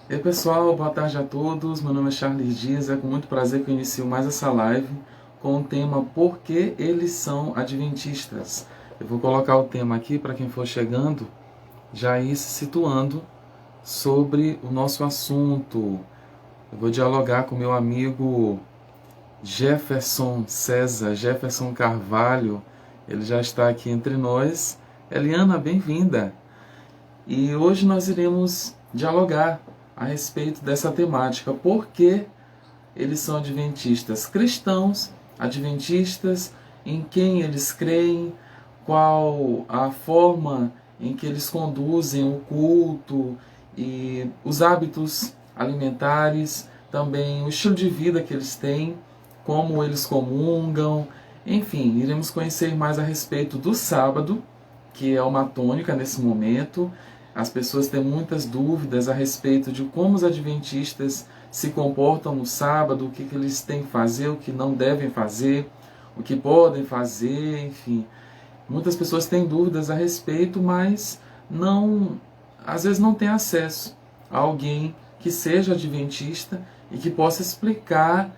E aí, pessoal, boa tarde a todos. Meu nome é Charles Dias. É com muito prazer que eu inicio mais essa live com o tema Por que eles são adventistas? Eu vou colocar o tema aqui para quem for chegando já ir se situando sobre o nosso assunto. Eu vou dialogar com meu amigo Jefferson César, Jefferson Carvalho. Ele já está aqui entre nós. Eliana, bem-vinda. E hoje nós iremos dialogar a respeito dessa temática. Por que eles são adventistas? Cristãos, adventistas, em quem eles creem, qual a forma em que eles conduzem o culto e os hábitos alimentares, também o estilo de vida que eles têm, como eles comungam, enfim, iremos conhecer mais a respeito do sábado, que é uma tônica nesse momento. As pessoas têm muitas dúvidas a respeito de como os adventistas se comportam no sábado, o que eles têm que fazer, o que não devem fazer, o que podem fazer, enfim. Muitas pessoas têm dúvidas a respeito, mas às vezes não têm acesso a alguém que seja adventista e que possa explicar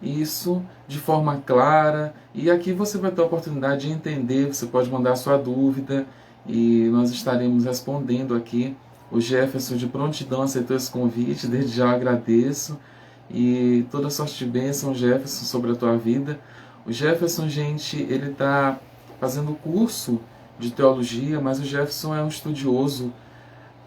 isso de forma clara. E aqui você vai ter a oportunidade de entender, você pode mandar a sua dúvida e nós estaremos respondendo aqui. O Jefferson de prontidão aceitou esse convite, desde já eu agradeço. E toda sorte de bênção, Jefferson, sobre a tua vida. O Jefferson, gente, ele está fazendo curso de teologia, mas o Jefferson é um estudioso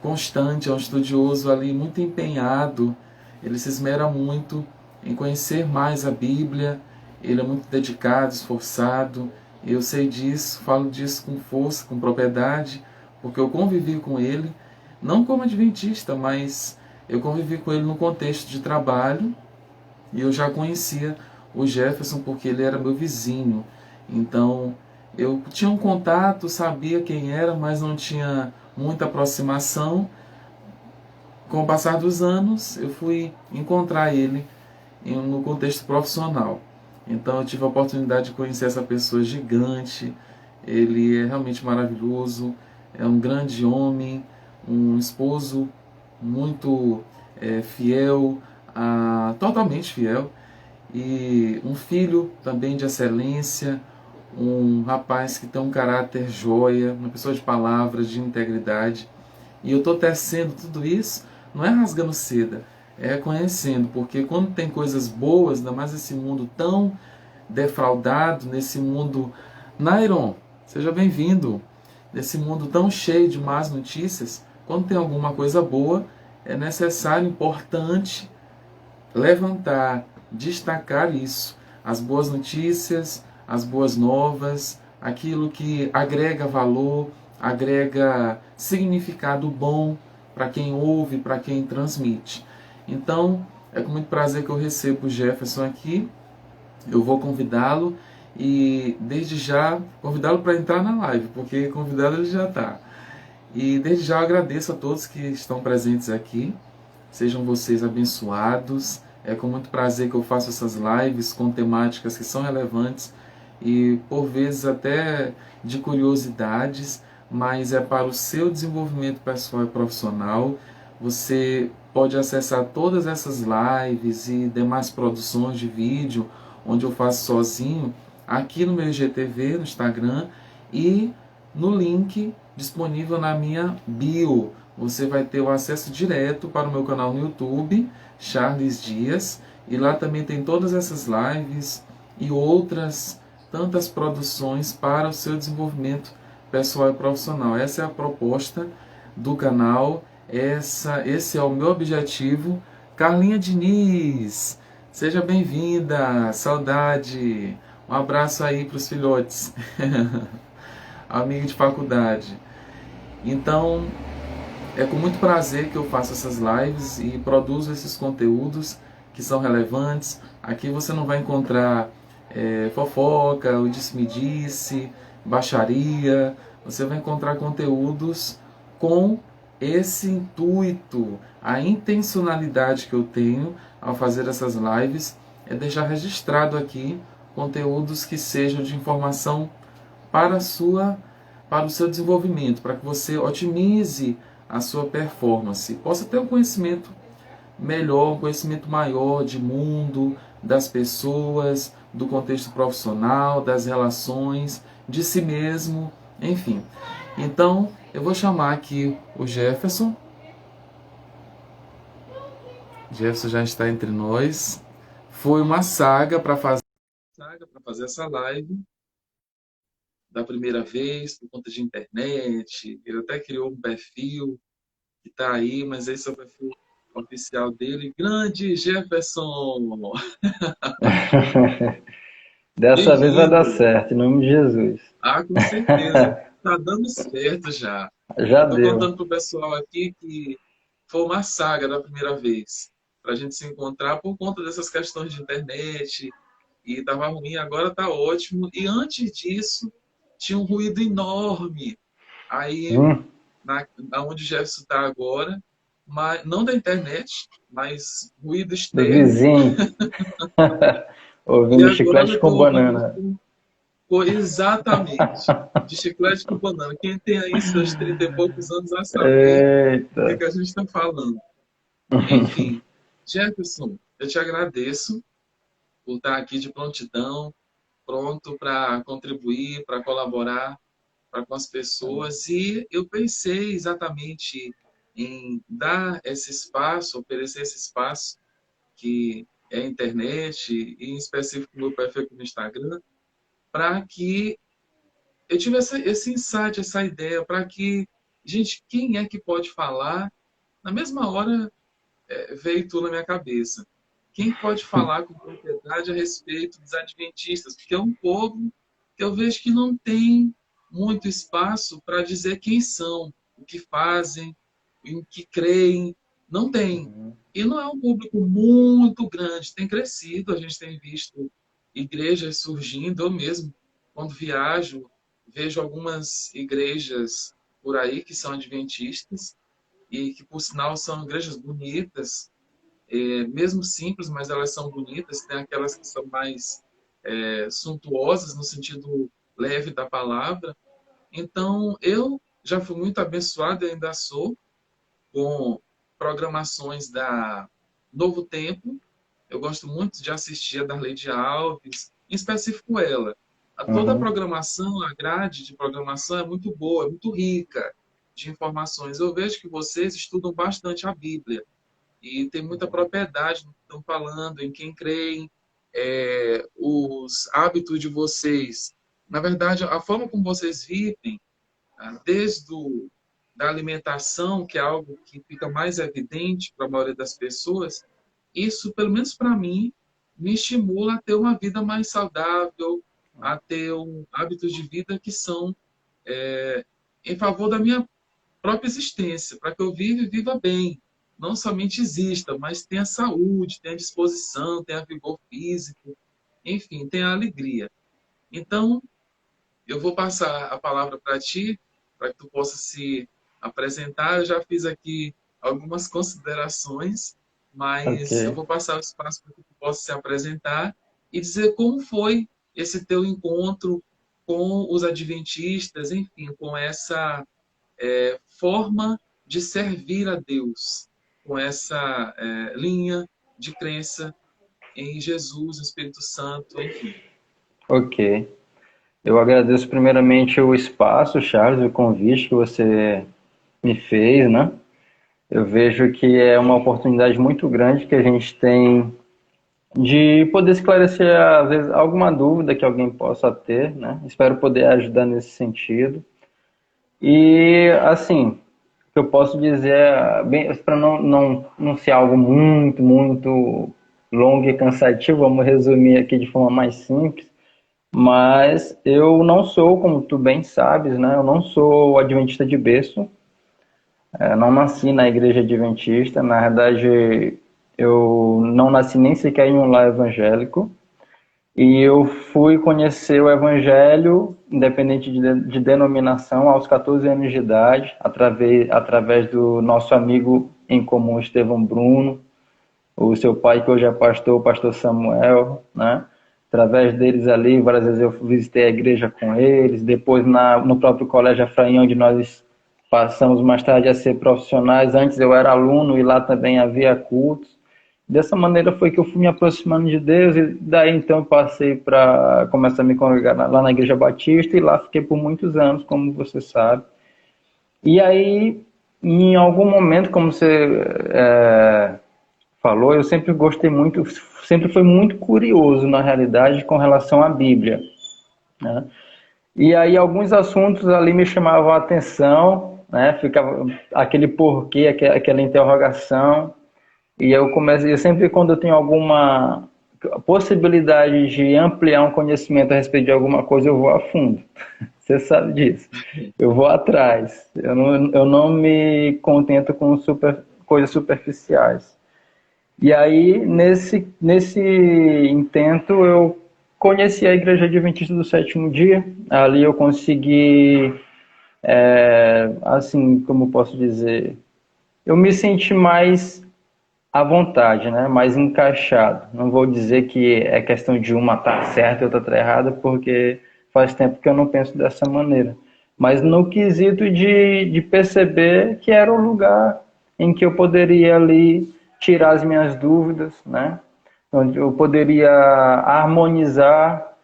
constante, é um estudioso ali muito empenhado. Ele se esmera muito em conhecer mais a Bíblia. Ele é muito dedicado, esforçado. Eu sei disso, falo disso com força, com propriedade, porque eu convivi com ele, não como adventista, mas eu convivi com ele no contexto de trabalho, e eu já conhecia o Jefferson porque ele era meu vizinho. Então, eu tinha um contato, sabia quem era, mas não tinha muita aproximação. Com o passar dos anos, eu fui encontrar ele no contexto profissional. Então eu tive a oportunidade de conhecer essa pessoa gigante. Ele é realmente maravilhoso, é um grande homem, um esposo muito fiel, totalmente fiel, e um filho também de excelência, um rapaz que tem um caráter joia, uma pessoa de palavras, de integridade. E eu estou tecendo tudo isso, não é rasgando seda, é conhecendo, porque quando tem coisas boas, ainda mais nesse mundo tão defraudado, nesse mundo... Nairon, seja bem-vindo. Nesse mundo tão cheio de más notícias, quando tem alguma coisa boa, é necessário, importante, levantar, destacar isso. As boas notícias, as boas novas, aquilo que agrega valor, agrega significado bom para quem ouve, para quem transmite. Então, é com muito prazer que eu recebo o Jefferson aqui. Eu vou convidá-lo e desde já convidá-lo para entrar na live, porque convidado ele já está. E desde já eu agradeço a todos que estão presentes aqui. Sejam vocês abençoados. É com muito prazer que eu faço essas lives com temáticas que são relevantes e por vezes até de curiosidades, mas é para o seu desenvolvimento pessoal e profissional. Você pode acessar todas essas lives e demais produções de vídeo, onde eu faço sozinho, aqui no meu IGTV, no Instagram, e no link disponível na minha bio. Você vai ter o acesso direto para o meu canal no YouTube, Charles Dias, e lá também tem todas essas lives e outras tantas produções para o seu desenvolvimento pessoal e profissional. Essa é a proposta do canal, esse é o meu objetivo. Carlinha Diniz, seja bem-vinda, saudade, um abraço aí para os filhotes, amigo de faculdade. Então, é com muito prazer que eu faço essas lives e produzo esses conteúdos que são relevantes. Aqui você não vai encontrar fofoca, o disse-me-disse, baixaria. Você vai encontrar conteúdos com esse intuito. A intencionalidade que eu tenho ao fazer essas lives é deixar registrado aqui conteúdos que sejam de informação para o seu desenvolvimento, para que você otimize a sua performance, possa ter um conhecimento melhor, um conhecimento maior de mundo, das pessoas, do contexto profissional, das relações, de si mesmo, enfim. Então, eu vou chamar aqui o Jefferson. Jefferson já está entre nós. Foi uma saga para fazer essa live da primeira vez, por conta de internet. Ele até criou um perfil que está aí, mas esse é o perfil oficial dele. Grande Jefferson! Dessa vez vai dar Bem-vindo! certo, em nome de Jesus. Ah, com certeza. Tá dando certo já. Já Eu tô deu. contando pro pessoal aqui que foi uma saga da primeira vez para a gente se encontrar por conta dessas questões de internet e tava ruim, agora tá ótimo. E antes disso, tinha um ruído enorme aí Hum, onde o Jefferson está agora, mas não da internet, mas ruído dos externo. vizinhos, E ouvindo agora chiclete eu com estou ouvindo banana. exatamente de chiclete com banana. Quem tem aí seus 30 e poucos anos vai saber do Eita. que a gente está falando. Enfim, Jefferson, eu te agradeço por estar aqui de prontidão, pronto para contribuir, para colaborar com as pessoas. E eu pensei exatamente em dar esse espaço, oferecer esse espaço que é a internet, e em específico o meu perfil aqui no Instagram, para que eu tivesse esse insight, essa ideia, para que, gente, quem é que pode falar? Na mesma hora veio tudo na minha cabeça. Quem pode falar com propriedade a respeito dos adventistas? Porque é um povo que eu vejo que não tem muito espaço para dizer quem são, o que fazem, em que creem. Não tem. E não é um público muito grande, tem crescido, a gente tem visto igrejas surgindo. Eu mesmo, quando viajo, vejo algumas igrejas por aí que são adventistas e que, por sinal, são igrejas bonitas, mesmo simples, mas elas são bonitas. Tem aquelas que são mais suntuosas, no sentido leve da palavra. Então, eu já fui muito abençoado e ainda sou com programações da Novo Tempo. Eu gosto muito de assistir a Darley Alves, em específico ela. Toda a Uhum. programação, a grade de programação é muito boa, é muito rica de informações. Eu vejo que vocês estudam bastante a Bíblia e tem muita propriedade no que estão falando, em quem creem, os hábitos de vocês. Na verdade, a forma como vocês vivem, desde da alimentação, que é algo que fica mais evidente para a maioria das pessoas, isso, pelo menos para mim, me estimula a ter uma vida mais saudável, a ter hábitos de vida que são em favor da minha própria existência, para que eu viva e viva bem. Não somente exista, mas tenha saúde, tenha disposição, tenha vigor físico, enfim, tenha alegria. Então, eu vou passar a palavra para ti, para que tu possa se apresentar. Eu já fiz aqui algumas considerações, Ok. mas eu vou passar o espaço para que tu possa se apresentar e dizer como foi esse teu encontro com os adventistas, enfim, com essa forma de servir a Deus, com essa linha de crença em Jesus, Espírito Santo, enfim. Ok. Eu agradeço primeiramente o espaço, Charles, o convite que você me fez, né? Eu vejo que é uma oportunidade muito grande que a gente tem de poder esclarecer, às vezes, alguma dúvida que alguém possa ter, né? Espero poder ajudar nesse sentido. E, assim, o que eu posso dizer, para não ser algo muito longo e cansativo, vamos resumir aqui de forma mais simples, mas eu não sou, como tu bem sabes, né? Eu não sou adventista de berço, não nasci na igreja adventista, na verdade eu não nasci nem sequer em um lar evangélico, e eu fui conhecer o evangelho, independente de denominação, aos 14 anos de idade, através do nosso amigo em comum, Estevão Bruno, o seu pai que hoje é pastor, o pastor Samuel, né? Através deles ali, várias vezes eu visitei a igreja com eles, depois no próprio colégio Efraim, onde nós passamos mais tarde a ser profissionais. Antes eu era aluno e lá também havia cultos. Dessa maneira foi que eu fui me aproximando de Deus e daí então eu passei para começar a me congregar lá na Igreja Batista e lá fiquei por muitos anos, como você sabe. E aí, em algum momento, como você falou, eu sempre gostei muito, sempre fui muito curioso, na realidade, com relação à Bíblia, né? E aí alguns assuntos ali me chamavam a atenção, né? Ficava aquele porquê, aquela interrogação. E eu sempre quando eu tenho alguma possibilidade de ampliar um conhecimento a respeito de alguma coisa, eu vou a fundo. Você sabe disso. Eu vou atrás. Eu não me contento com coisas superficiais. E aí, nesse intento, eu conheci a Igreja Adventista do Sétimo Dia. Ali eu consegui, assim, como posso dizer, eu me senti mais à vontade, né? Mais encaixado. Não vou dizer que é questão de uma estar certa e outra estar errada, porque faz tempo que eu não penso dessa maneira. Mas no quesito de perceber que era o lugar em que eu poderia ali tirar as minhas dúvidas, né? Onde eu poderia harmonizar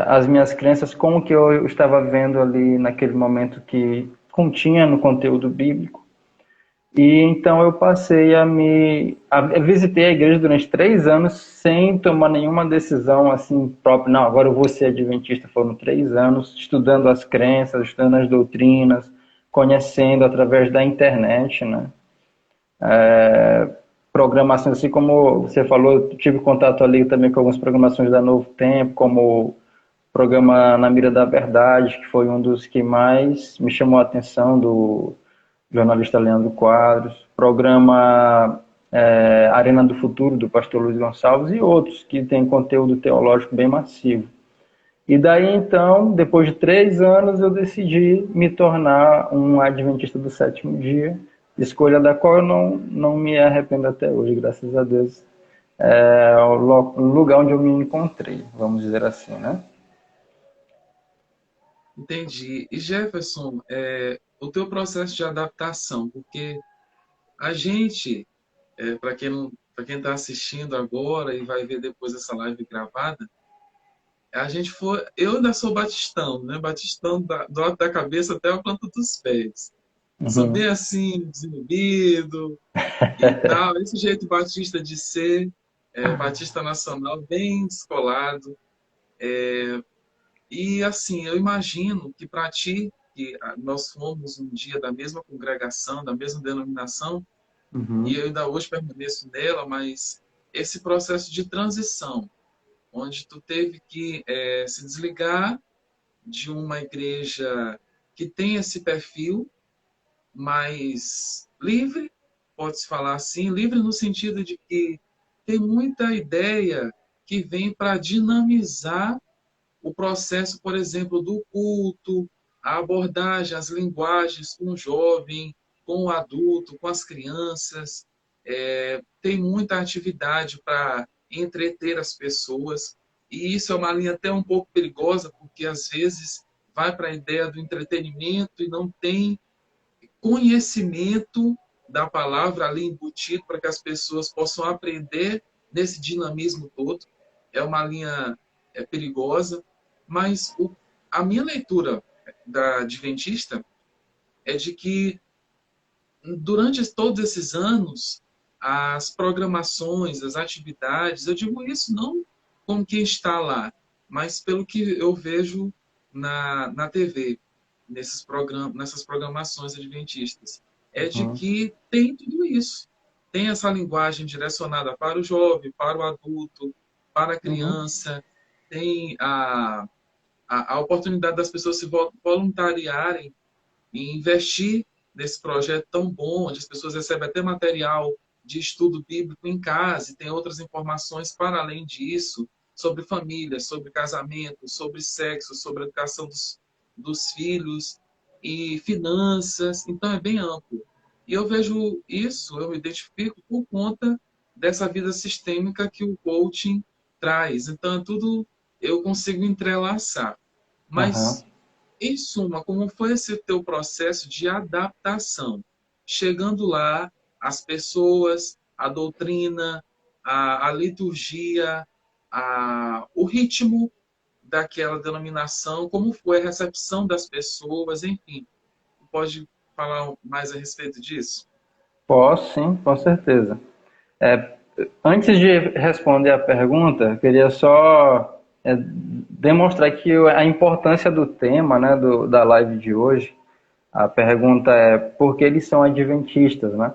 as minhas crenças com o que eu estava vendo ali naquele momento que continha no conteúdo bíblico. E então eu passei eu visitei a igreja durante 3 anos sem tomar nenhuma decisão assim própria. Não, agora eu vou ser adventista. Foram 3 anos estudando as crenças, estudando as doutrinas, conhecendo através da internet, né? Programações, assim como você falou, eu tive contato ali também com algumas programações da Novo Tempo, como o programa Na Mira da Verdade, que foi um dos que mais me chamou a atenção, do jornalista Leandro Quadros, programa Arena do Futuro, do pastor Luiz Gonçalves, e outros que têm conteúdo teológico bem massivo. E daí, então, depois de 3 anos, eu decidi me tornar um adventista do sétimo dia, escolha da qual eu não me arrependo até hoje, graças a Deus. É o lugar onde eu me encontrei, vamos dizer assim, né? Entendi. E Jefferson, o teu processo de adaptação, porque a gente, para quem está assistindo agora e vai ver depois essa live gravada, a gente foi, eu ainda sou batistão, né? Batistão do alto da cabeça até a planta dos pés. Sou Uhum. bem assim, desinibido e tal. Esse jeito batista de ser, batista nacional, bem descolado. E assim, eu imagino que para ti, que nós fomos um dia da mesma congregação, da mesma denominação, e Uhum. eu ainda hoje permaneço nela, mas esse processo de transição, onde tu teve que se desligar de uma igreja que tem esse perfil mais livre, pode-se falar assim, livre no sentido de que tem muita ideia que vem para dinamizar o processo, por exemplo, do culto, a abordagem, as linguagens com o jovem, com o adulto, com as crianças. Tem muita atividade para entreter as pessoas. E isso é uma linha até um pouco perigosa, porque às vezes vai para a ideia do entretenimento e não tem conhecimento da palavra ali embutido para que as pessoas possam aprender nesse dinamismo todo. É uma linha perigosa, mas a minha leitura da Adventista é de que durante todos esses anos as programações, as atividades, eu digo isso não como quem está lá, mas pelo que eu vejo na TV, nessas programações adventistas, é de Uhum. que tem tudo isso. Tem essa linguagem direcionada para o jovem, para o adulto, para a Uhum. criança, tem a oportunidade das pessoas se voluntariarem e investir nesse projeto tão bom, onde as pessoas recebem até material de estudo bíblico em casa e tem outras informações para além disso, sobre família, sobre casamento, sobre sexo, sobre a educação dos filhos e finanças. Então é bem amplo. E eu vejo isso, eu me identifico por conta dessa vida sistêmica que o coaching traz. Então, tudo eu consigo entrelaçar. Mas Aham. Em suma, como foi esse teu processo de adaptação? Chegando lá, as pessoas, a doutrina, a liturgia, o ritmo daquela denominação, como foi a recepção das pessoas, enfim. Pode falar mais a respeito disso? Posso, sim, com certeza. É, Antes de responder a pergunta, eu queria só demonstrar aqui a importância do tema, né, da live de hoje. A pergunta é por que eles são adventistas, né?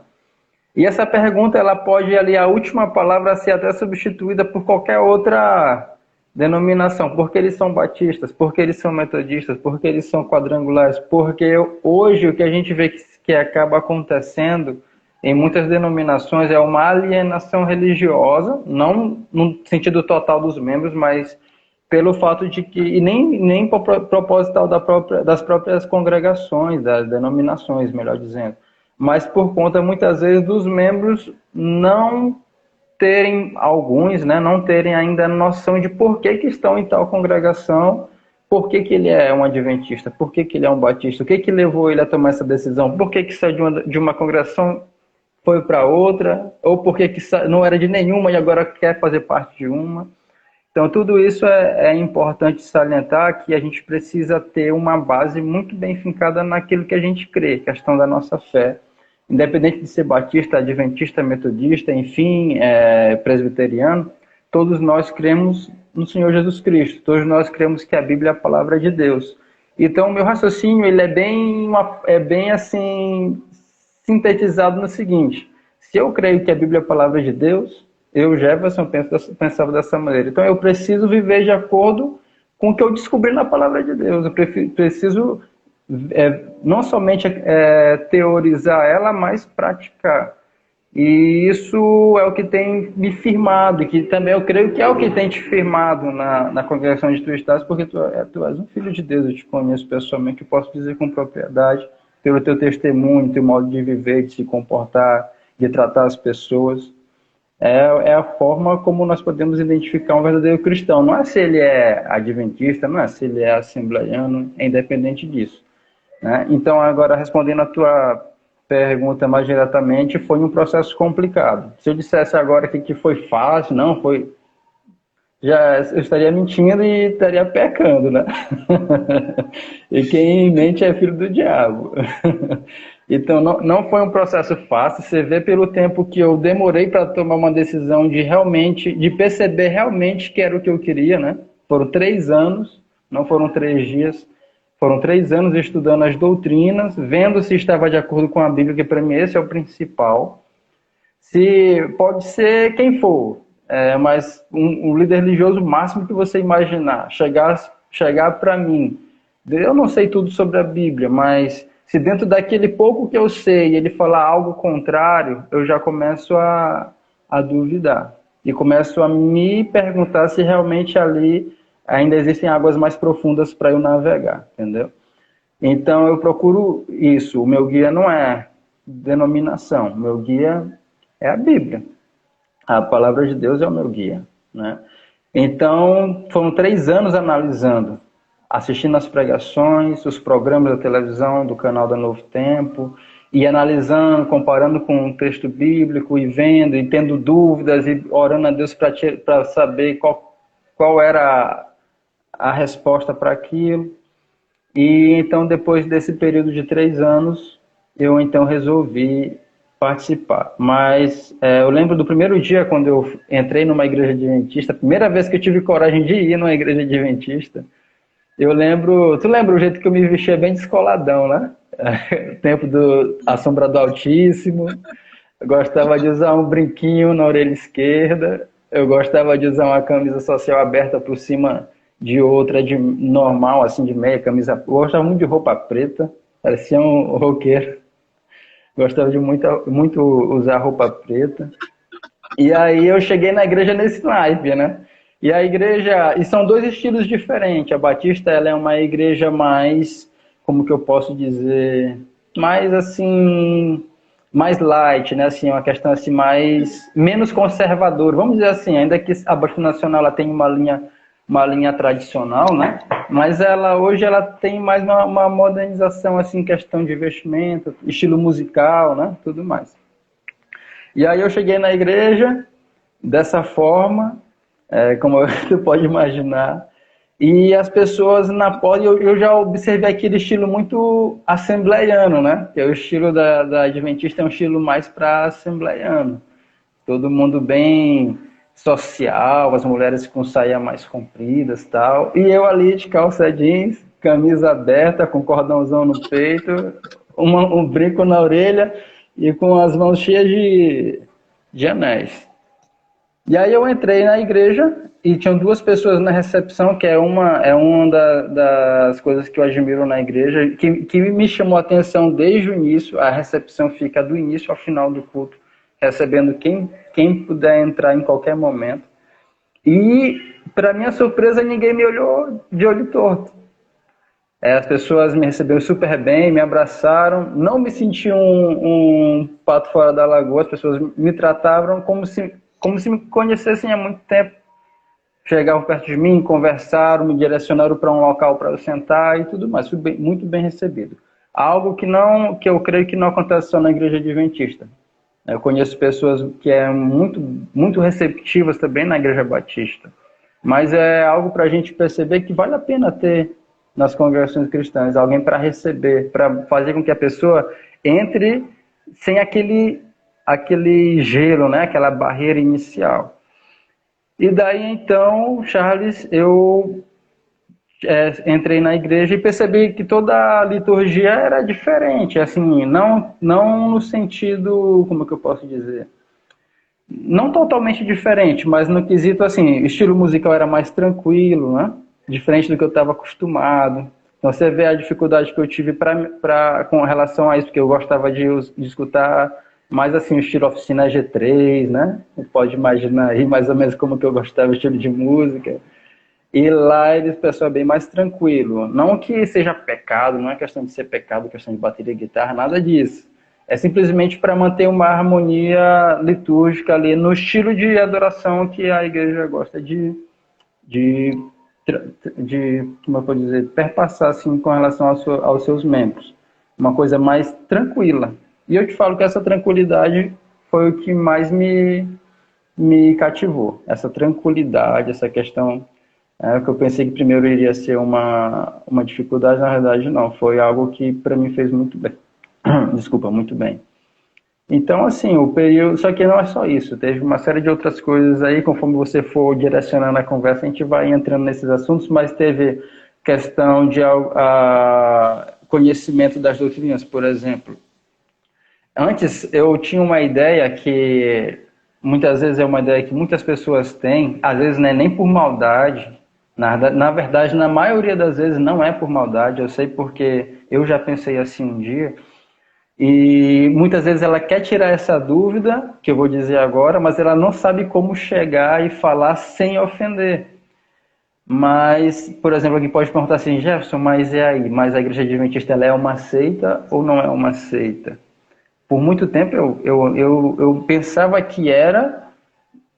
E essa pergunta, ela pode ali, a última palavra ser até substituída por qualquer outra denominação. Por que eles são batistas? Por que eles são metodistas? Por que eles são quadrangulares? Porque hoje o que a gente vê que acaba acontecendo em muitas denominações é uma alienação religiosa, não no sentido total dos membros, mas pelo fato de que, e nem proposital das próprias congregações, das denominações, melhor dizendo, mas por conta muitas vezes dos membros não terem, alguns, né, não terem ainda noção de por que estão em tal congregação, por que ele é um adventista, por que ele é um batista, o que levou ele a tomar essa decisão, por que saiu de uma congregação, foi para outra, ou por que não era de nenhuma e agora quer fazer parte de uma. Então, tudo isso é importante salientar que a gente precisa ter uma base muito bem fincada naquilo que a gente crê, questão da nossa fé. Independente de ser batista, adventista, metodista, enfim, presbiteriano, todos nós cremos no Senhor Jesus Cristo, todos nós cremos que a Bíblia é a palavra de Deus. Então, o meu raciocínio ele é bem assim, sintetizado no seguinte: se eu creio que a Bíblia é a palavra de Deus, eu, Jefferson, pensava dessa maneira. Então, eu preciso viver de acordo com o que eu descobri na palavra de Deus. Eu preciso não somente teorizar ela, mas praticar. E isso é o que tem me firmado, e que também eu creio que é o que tem te firmado na congregação de tu estás, porque tu és um filho de Deus, eu te conheço pessoalmente, eu posso dizer com propriedade, pelo teu testemunho, teu modo de viver, de se comportar, de tratar as pessoas. É a forma como nós podemos identificar um verdadeiro cristão. Não é se ele é adventista, não é se ele é assembleiano, é independente disso, né? Então, agora, respondendo a tua pergunta mais diretamente, foi um processo complicado. Se eu dissesse agora que foi fácil, não, foi... Já eu estaria mentindo e estaria pecando, né? E quem mente é filho do diabo. Então, não foi um processo fácil. Você vê pelo tempo que eu demorei para tomar uma decisão de perceber realmente que era o que eu queria, né? Foram 3 anos, não foram 3 dias. Foram 3 anos estudando as doutrinas, vendo se estava de acordo com a Bíblia, que para mim esse é o principal. Se pode ser quem for, mas um líder religioso máximo que você imaginar, chegar para mim, eu não sei tudo sobre a Bíblia, mas se dentro daquele pouco que eu sei ele falar algo contrário, eu já começo a duvidar. E começo a me perguntar se realmente ali ainda existem águas mais profundas para eu navegar, entendeu? Então eu procuro isso. O meu guia não é denominação, o meu guia é a Bíblia. A palavra de Deus é o meu guia, né? Então foram 3 anos analisando, assistindo as pregações, os programas da televisão, do canal da Novo Tempo, e analisando, comparando com o texto bíblico, e vendo, e tendo dúvidas, e orando a Deus para saber qual era a resposta para aquilo. E então, depois desse período de 3 anos, eu então resolvi participar. Mas eu lembro do primeiro dia, quando eu entrei numa igreja adventista, a primeira vez que eu tive coragem de ir numa igreja adventista, eu lembro... Tu lembra o jeito que eu me vestia bem descoladão, né? Tempo a sombra do Altíssimo. Eu gostava de usar um brinquinho na orelha esquerda. Eu gostava de usar uma camisa social aberta por cima de outra, de normal, assim, de meia, camisa. Eu gostava muito de roupa preta, parecia um roqueiro. Gostava de muito usar roupa preta. E aí eu cheguei na igreja nesse naipe, né? E a igreja... E são 2 estilos diferentes. A Batista, ela é uma igreja mais... Como que eu posso dizer? Mais, assim... mais light, né? Assim, uma questão assim, menos conservadora. Vamos dizer assim, ainda que a Batista Nacional ela tem uma linha uma linha tradicional, né? Mas hoje ela tem mais uma modernização, assim, questão de vestimenta, estilo musical, né? Tudo mais. E aí eu cheguei na igreja dessa forma, como tu pode imaginar, e as pessoas na pós, eu já observei aquele estilo muito assembleiano, né? Que é o estilo da Adventista, é um estilo mais para assembleiano. Todo mundo bem social, as mulheres com saia mais compridas e tal. E eu ali de calça jeans, camisa aberta, com cordãozão no peito, um brinco na orelha e com as mãos cheias de anéis. E aí eu entrei na igreja e tinham duas pessoas na recepção, que é uma das coisas que eu admiro na igreja, que me chamou a atenção desde o início. A recepção fica do início ao final do culto, recebendo quem puder entrar em qualquer momento. E, para minha surpresa, ninguém me olhou de olho torto. As pessoas me receberam super bem, me abraçaram, não me senti um pato fora da lagoa, as pessoas me tratavam como se me conhecessem há muito tempo. Chegavam perto de mim, conversaram, me direcionaram para um local para eu sentar e tudo mais. Fui muito bem recebido. Algo que eu creio que não acontece só na igreja adventista. Eu conheço pessoas que muito, muito receptivas também na igreja batista. Mas é algo para a gente perceber que vale a pena ter nas congregações cristãs, alguém para receber, para fazer com que a pessoa entre sem aquele gelo, né? Aquela barreira inicial. E daí, então, Charles, eu entrei na igreja e percebi que toda a liturgia era diferente, assim, não no sentido, como que eu posso dizer? Não totalmente diferente, mas no quesito, assim, o estilo musical era mais tranquilo, né? Diferente do que eu estava acostumado. Então, você vê a dificuldade que eu tive com relação a isso, porque eu gostava de escutar mais assim, o estilo oficina G3, né? Você pode imaginar aí mais ou menos como que eu gostava do estilo de música. E lá o pessoal é bem mais tranquilo. Não que seja pecado, não é questão de ser pecado, questão de bateria e guitarra, nada disso. É simplesmente para manter uma harmonia litúrgica ali no estilo de adoração que a igreja gosta de como eu posso dizer, perpassar assim, com relação aos seus membros. Uma coisa mais tranquila. E eu te falo que essa tranquilidade foi o que mais me cativou. Essa tranquilidade, essa questão que eu pensei que primeiro iria ser uma dificuldade, na verdade não. Foi algo que para mim fez muito bem. Desculpa, muito bem. Então, assim, o período... Só que não é só isso. Teve uma série de outras coisas aí, conforme você for direcionando a conversa, a gente vai entrando nesses assuntos, mas teve questão de conhecimento das doutrinas, por exemplo. Antes, eu tinha uma ideia que, muitas vezes é uma ideia que muitas pessoas têm, às vezes não é nem por maldade, na verdade, na maioria das vezes não é por maldade, eu sei porque eu já pensei assim um dia, e muitas vezes ela quer tirar essa dúvida, que eu vou dizer agora, mas ela não sabe como chegar e falar sem ofender. Mas, por exemplo, alguém pode perguntar assim, Jefferson, mas e aí? Mas a Igreja Adventista ela é uma seita ou não é uma seita? Por muito tempo eu pensava que era,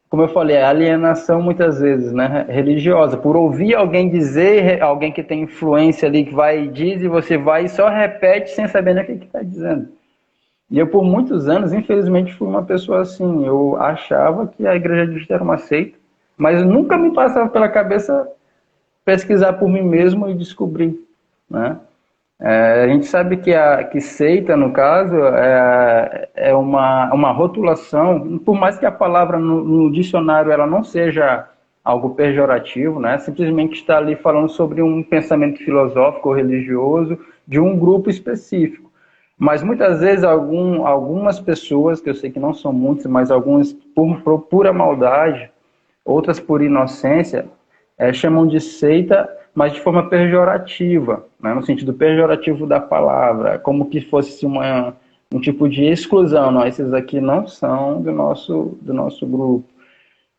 como eu falei, alienação muitas vezes, né, religiosa. Por ouvir alguém dizer, alguém que tem influência ali, que vai e diz, e você vai e só repete sem saber nem o que está dizendo. E eu, por muitos anos, infelizmente, fui uma pessoa assim. Eu achava que a Igreja Adventista era uma seita, mas nunca me passava pela cabeça pesquisar por mim mesmo e descobrir, né? A gente sabe que seita, no caso, é uma rotulação, por mais que a palavra no dicionário ela não seja algo pejorativo, né? Simplesmente está ali falando sobre um pensamento filosófico ou religioso de um grupo específico. Mas muitas vezes algumas pessoas, que eu sei que não são muitas, mas algumas por pura maldade, outras por inocência, chamam de seita, mas de forma pejorativa, né? No sentido pejorativo da palavra, como que fosse um tipo de exclusão. Não, esses aqui não são do nosso grupo.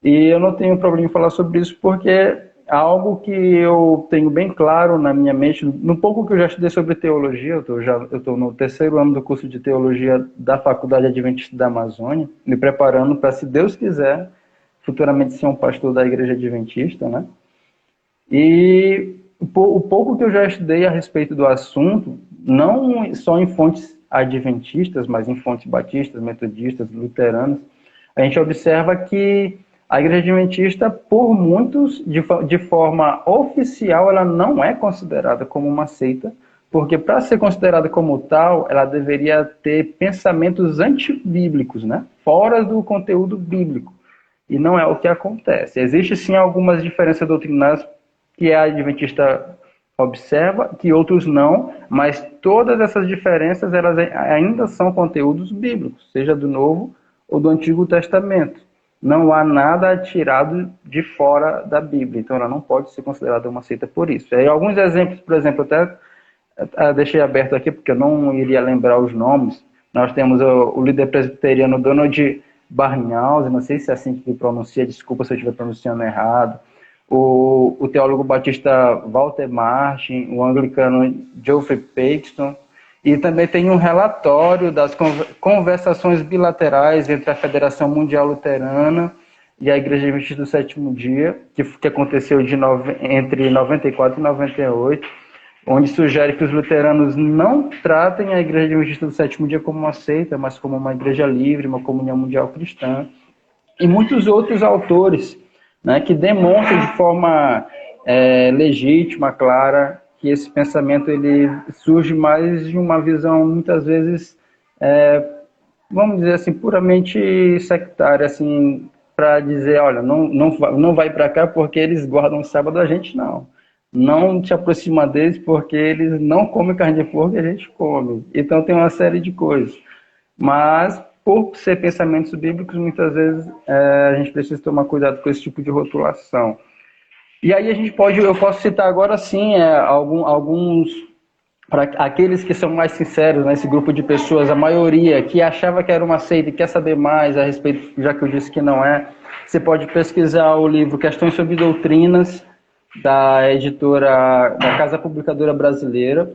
E eu não tenho problema em falar sobre isso, porque é algo que eu tenho bem claro na minha mente, no pouco que eu já estudei sobre teologia, eu estou no terceiro ano do curso de teologia da Faculdade Adventista da Amazônia, me preparando para, se Deus quiser, futuramente ser um pastor da Igreja Adventista, né? E o pouco que eu já estudei a respeito do assunto, não só em fontes adventistas, mas em fontes batistas, metodistas, luteranas, a gente observa que a igreja adventista, por muitos, de forma oficial, ela não é considerada como uma seita, porque para ser considerada como tal, ela deveria ter pensamentos antibíblicos, né? Fora do conteúdo bíblico. E não é o que acontece. Existem sim algumas diferenças doutrinárias que a adventista observa, que outros não, mas todas essas diferenças elas ainda são conteúdos bíblicos, seja do Novo ou do Antigo Testamento. Não há nada tirado de fora da Bíblia, então ela não pode ser considerada uma seita por isso. E alguns exemplos, por exemplo, até deixei aberto aqui porque eu não iria lembrar os nomes. Nós temos o líder presbiteriano Donald Barnhouse, não sei se é assim que pronuncia, desculpa se eu estiver pronunciando errado. O teólogo batista Walter Martin, o anglicano Geoffrey Paxton, e também tem um relatório das conversações bilaterais entre a Federação Mundial Luterana e a Igreja Adventista do Sétimo Dia, que aconteceu entre 94 e 98, onde sugere que os luteranos não tratem a Igreja Adventista do Sétimo Dia como uma seita, mas como uma igreja livre, uma comunhão mundial cristã. E muitos outros autores, né, que demonstram de forma legítima, clara, que esse pensamento ele surge mais de uma visão, muitas vezes, vamos dizer assim, puramente sectária, assim, para dizer, olha, não vai para cá porque eles guardam o sábado, a gente não. Não te aproxima deles porque eles não comem carne de porco e a gente come. Então tem uma série de coisas. Mas, por ser pensamentos bíblicos, muitas vezes a gente precisa tomar cuidado com esse tipo de rotulação. E aí eu posso citar agora sim alguns, para aqueles que são mais sinceros, nesse grupo de pessoas, a maioria que achava que era uma seita e quer saber mais a respeito, já que eu disse que não é, você pode pesquisar o livro Questões sobre Doutrinas, da editora, da Casa Publicadora Brasileira.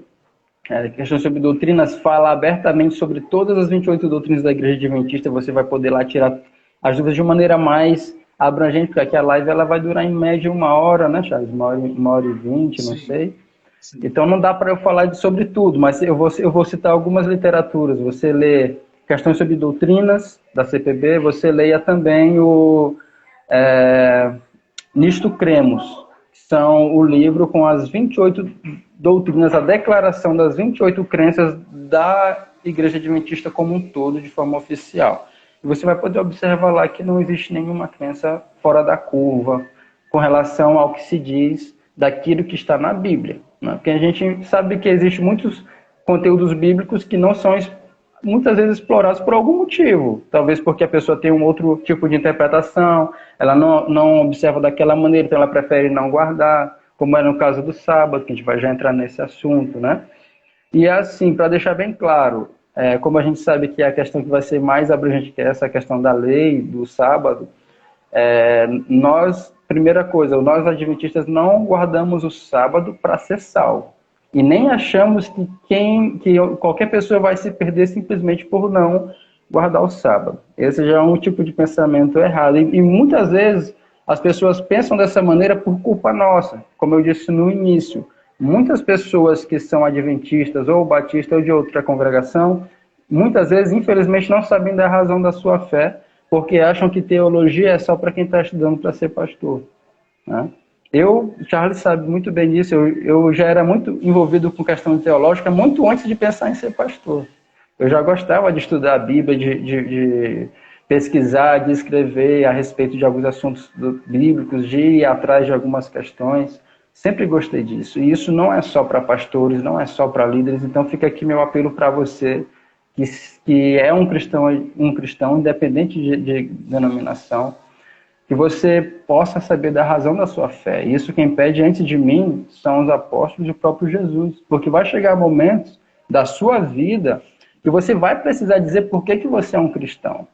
Questões sobre Doutrinas fala abertamente sobre todas as 28 doutrinas da Igreja Adventista. Você vai poder lá tirar as dúvidas de maneira mais abrangente, porque aqui a live ela vai durar em média 1 hora, né, Charles? 1 hora e 20, não sei. Sim. Então não dá para eu falar sobre tudo, mas eu vou citar algumas literaturas. Você lê Questões sobre Doutrinas, da CPB, você leia também o Nisto Cremos, que são o livro com as 28 doutrinas, a declaração das 28 crenças da Igreja Adventista como um todo, de forma oficial. E você vai poder observar lá que não existe nenhuma crença fora da curva com relação ao que se diz daquilo que está na Bíblia, né? Porque a gente sabe que existem muitos conteúdos bíblicos que não são muitas vezes explorados por algum motivo. Talvez porque a pessoa tem um outro tipo de interpretação, ela não observa daquela maneira, então ela prefere não guardar, como é no caso do sábado, que a gente vai já entrar nesse assunto, né? E assim, para deixar bem claro, como a gente sabe que a questão que vai ser mais abrangente que essa questão da lei, do sábado, primeira coisa, nós adventistas não guardamos o sábado para ser salvo. E nem achamos que qualquer pessoa vai se perder simplesmente por não guardar o sábado. Esse já é um tipo de pensamento errado. E muitas vezes as pessoas pensam dessa maneira por culpa nossa. Como eu disse no início, muitas pessoas que são adventistas ou batistas ou de outra congregação, muitas vezes, infelizmente, não sabem da razão da sua fé, porque acham que teologia é só para quem está estudando para ser pastor, né? Charles sabe muito bem disso, eu já era muito envolvido com questão teológica muito antes de pensar em ser pastor. Eu já gostava de estudar a Bíblia, de pesquisar, de escrever a respeito de alguns assuntos bíblicos, de ir atrás de algumas questões. Sempre gostei disso. E isso não é só para pastores, não é só para líderes. Então fica aqui meu apelo para você, que é um cristão independente de denominação, que você possa saber da razão da sua fé. Isso quem pede antes de mim são os apóstolos e o próprio Jesus. Porque vai chegar momentos da sua vida que você vai precisar dizer por que você é um cristão.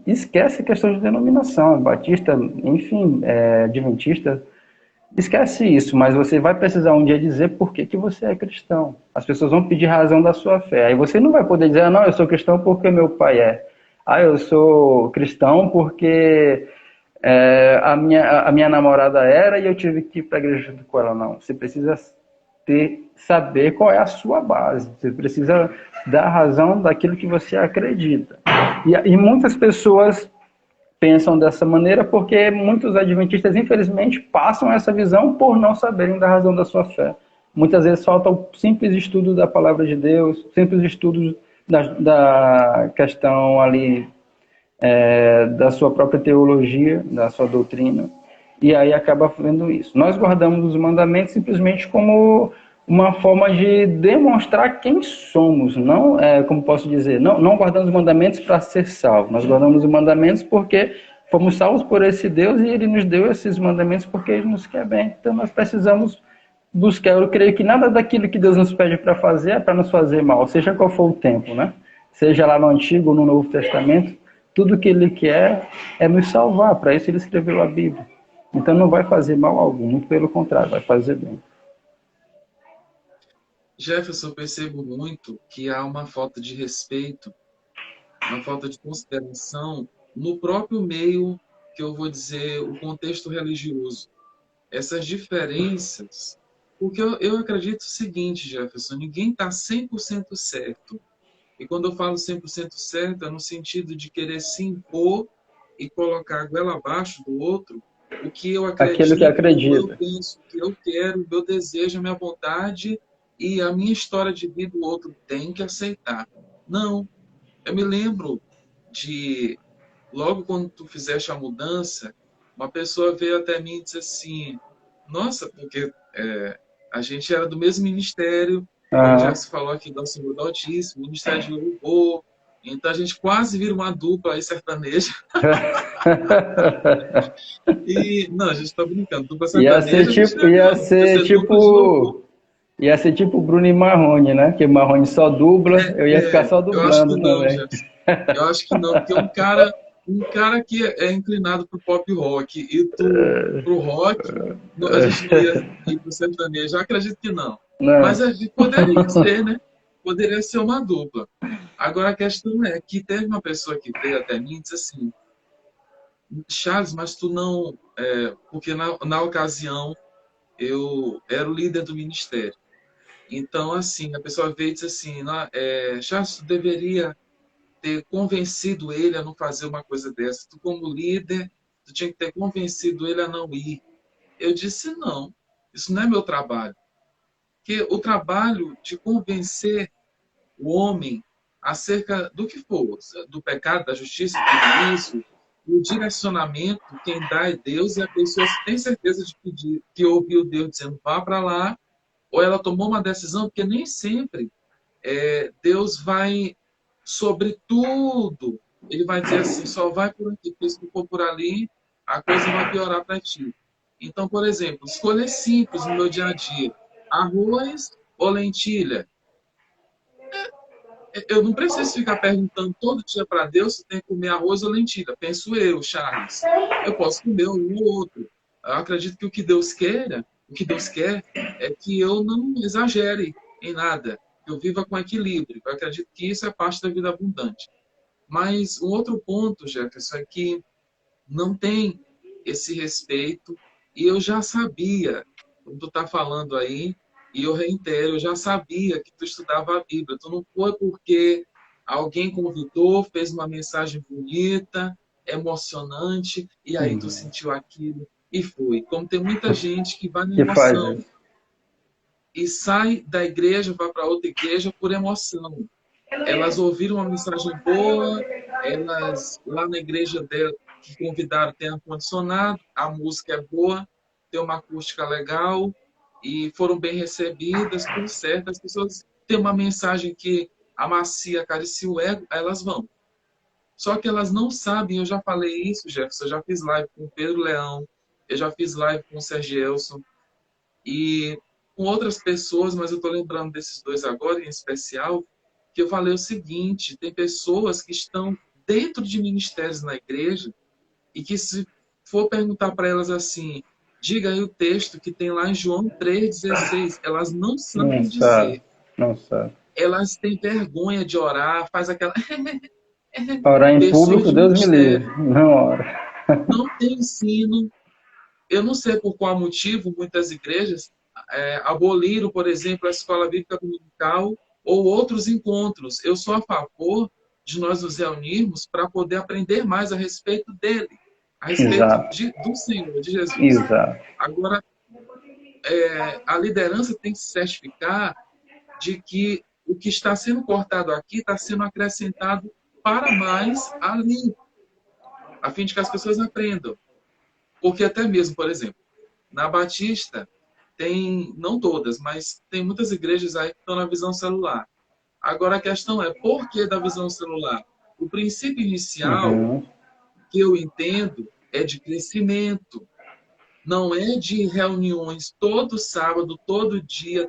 Esquece a questão de denominação, batista, enfim, adventista. Esquece isso, mas você vai precisar um dia dizer por que você é cristão. As pessoas vão pedir razão da sua fé. Aí você não vai poder dizer, não, eu sou cristão porque meu pai é. Eu sou cristão porque A minha namorada era e eu tive que ir para a igreja junto com ela. Não, você precisa saber qual é a sua base. Você precisa dar razão daquilo que você acredita. E muitas pessoas pensam dessa maneira porque muitos adventistas, infelizmente, passam essa visão por não saberem da razão da sua fé. Muitas vezes falta o simples estudo da palavra de Deus, simples estudo da questão ali da sua própria teologia, da sua doutrina, e aí acaba vendo isso. Nós guardamos os mandamentos simplesmente como uma forma de demonstrar quem somos, não, como posso dizer, não guardamos os mandamentos para ser salvo, nós guardamos os mandamentos porque fomos salvos por esse Deus e Ele nos deu esses mandamentos porque Ele nos quer bem. Então nós precisamos buscar. Eu creio que nada daquilo que Deus nos pede para fazer é para nos fazer mal, seja qual for o tempo, né? Seja lá no Antigo ou no Novo Testamento, tudo que Ele quer é nos salvar. Para isso Ele escreveu a Bíblia. Então não vai fazer mal algum, muito pelo contrário, vai fazer bem. Jefferson, eu percebo muito que há uma falta de respeito, uma falta de consideração no próprio meio, que eu vou dizer, o contexto religioso. Essas diferenças, porque eu acredito o seguinte, Jefferson, ninguém está 100% certo. E quando eu falo 100% certo, é no sentido de querer se impor e colocar a goela abaixo do outro, o que eu Aquilo que acredito, o que eu acredita. penso, o que eu quero, o meu desejo, a minha vontade e a minha história de vida o outro tem que aceitar. Não, eu me lembro de, logo quando tu fizeste a mudança, uma pessoa veio até mim e disse assim, nossa, porque a gente era do mesmo ministério, como já Aham. se falou aqui do Senhor do Altíssimo, Ministério de Louvor, então a gente quase vira uma dupla aí sertaneja. E, não, a gente está brincando, dupla Ia ser sertaneja a gente tipo, não é ia não, ia ser ser dupla de louvor. tipo, ia ser tipo Bruno e Marrone, né? Que Marrone só dubla, eu ia ficar só Eu acho dublando que não, também. Jefferson. Eu acho que não, porque um cara que é inclinado pro pop rock e tu pro rock, a gente não ia ir pro sertanejo. Eu acredito que não. Mas Não. a gente poderia ser, né? Poderia ser uma dupla. Agora a questão é que teve uma pessoa que veio até mim e disse assim, Charles, mas tu não. Porque na ocasião eu era o líder do ministério. Então, assim, a pessoa veio e disse assim, Charles, tu deveria ter convencido ele a não fazer uma coisa dessa. Tu, como líder, tu tinha que ter convencido ele a não ir. Eu disse, não, isso não é meu trabalho. Porque o trabalho de convencer o homem acerca do que for, do pecado, da justiça, tudo isso, o direcionamento, quem dá é Deus, e a pessoa tem certeza de pedir, que ouviu Deus dizendo vá para lá, ou ela tomou uma decisão, porque nem sempre Deus vai sobre tudo. Ele vai dizer assim, só vai por aqui, porque se tu for por ali, a coisa vai piorar para ti. Então, por exemplo, escolher simples no meu dia a dia. Arroz ou lentilha? Eu não preciso ficar perguntando todo dia para Deus se tem que comer arroz ou lentilha. Penso eu, Charles. Eu posso comer um ou outro. Eu acredito que o que Deus quer é que eu não exagere em nada. Que eu viva com equilíbrio. Eu acredito que isso é parte da vida abundante. Mas um outro ponto, Jefferson, é que não tem esse respeito. E eu já sabia, como tu está falando aí, e eu reitero, eu já sabia que tu estudava a Bíblia. Tu não foi porque alguém convidou, fez uma mensagem bonita, emocionante, e aí tu sentiu aquilo e foi. Como tem muita gente que vai na Que faz emoção isso. e sai da igreja, vai para outra igreja por emoção. Elas ouviram uma mensagem boa, elas lá na igreja dela que convidaram tem ar-condicionado, a música é boa, tem uma acústica legal e foram bem recebidas, tudo certo. As pessoas têm uma mensagem que amacia, acaricia o ego, elas vão. Só que elas não sabem, eu já falei isso, Jefferson, eu já fiz live com o Pedro Leão, eu já fiz live com o Sergio Elson e com outras pessoas, mas eu estou lembrando desses dois agora em especial, que eu falei o seguinte, tem pessoas que estão dentro de ministérios na igreja e que se for perguntar para elas assim, diga aí o texto que tem lá em João 3,16, elas não Não sabem sabe, dizer. não sabe. Elas têm vergonha de orar, faz aquela Orar em pessoas público, de Deus me livre. ministério. Não ora. não tem ensino. Eu não sei por qual motivo muitas igrejas aboliram, por exemplo, a escola bíblica dominical ou outros encontros. Eu sou a favor de nós nos reunirmos para poder aprender mais a respeito dele, a respeito Exato, do Senhor, de Jesus. exato. Agora, a liderança tem que se certificar de que o que está sendo cortado aqui está sendo acrescentado para mais ali, a fim de que as pessoas aprendam. Porque até mesmo, por exemplo, na Batista, tem, não todas, mas tem muitas igrejas aí que estão na visão celular. Agora a questão é, por que da visão celular? O princípio inicial Uhum. que eu entendo é de crescimento, não é de reuniões todo sábado, todo dia,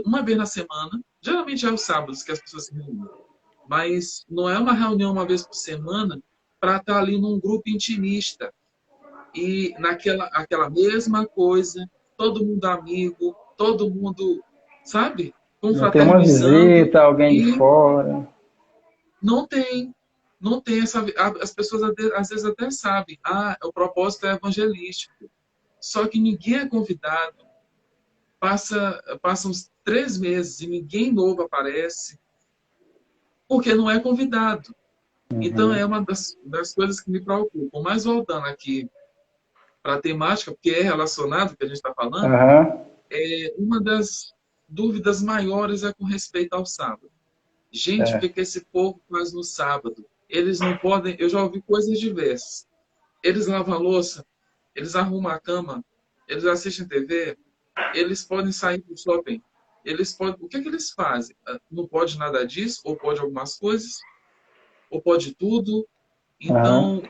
uma vez na semana. Geralmente é os sábados que as pessoas se reúnem. Mas não é uma reunião uma vez por semana para estar ali num grupo intimista e naquela aquela mesma coisa, todo mundo amigo, todo mundo, sabe, Tem uma confraternizando visita, alguém de e fora. não tem, não tem essa. As pessoas às vezes até sabem, o propósito é evangelístico, só que ninguém é convidado. Passa uns 3 meses e ninguém novo aparece, porque não é convidado. Então Uhum. é uma das coisas que me preocupam. Mas voltando aqui para a temática, porque é relacionado ao que a gente está falando, Aham. uma das dúvidas maiores é com respeito ao sábado. Gente, o que É. que esse povo faz no sábado? Eles não podem. Eu já ouvi coisas diversas. Eles lavam a louça, eles arrumam a cama, eles assistem TV, eles podem sair do shopping. Eles podem. O que que eles fazem? Não pode nada disso, ou pode algumas coisas, ou pode tudo. Aham. Então,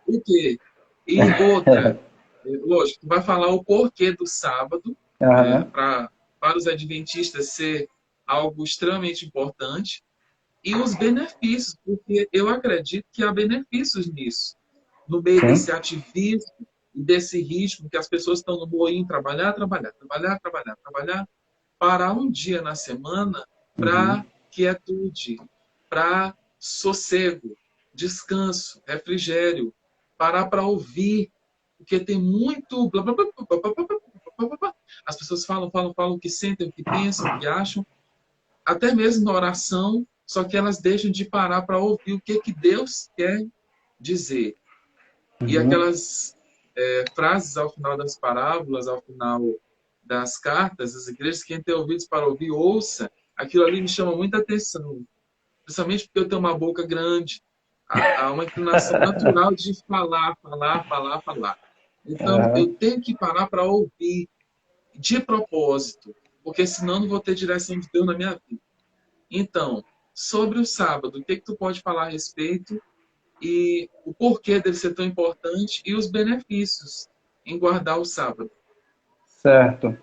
o quê? E outra, lógico, vai falar o porquê do sábado, né, Aham. para os adventistas ser algo extremamente importante, e os benefícios, porque eu acredito que há benefícios nisso, no meio Sim. desse ativismo e desse ritmo que as pessoas estão no moinho, trabalhar, trabalhar, trabalhar, trabalhar, trabalhar, parar um dia na semana Uhum. para quietude, para sossego, descanso, refrigério, parar para ouvir, porque tem muito. As pessoas falam, falam, falam o que sentem, o que pensam, o que acham, até mesmo na oração, só que elas deixam de parar para ouvir o que, que Deus quer dizer. E Uhum. aquelas frases ao final das parábolas, ao final das cartas, das igrejas, quem tem ouvidos para ouvir, ouça. Aquilo ali me chama muita atenção, principalmente porque eu tenho uma boca grande, há uma inclinação natural de falar, falar, falar, falar. Então, eu Aham. tenho que parar para ouvir de propósito, porque senão não vou ter direção de Deus na minha vida. Então, sobre o sábado, o que, que tu pode falar a respeito e o porquê dele ser tão importante e os benefícios em guardar o sábado? Certo.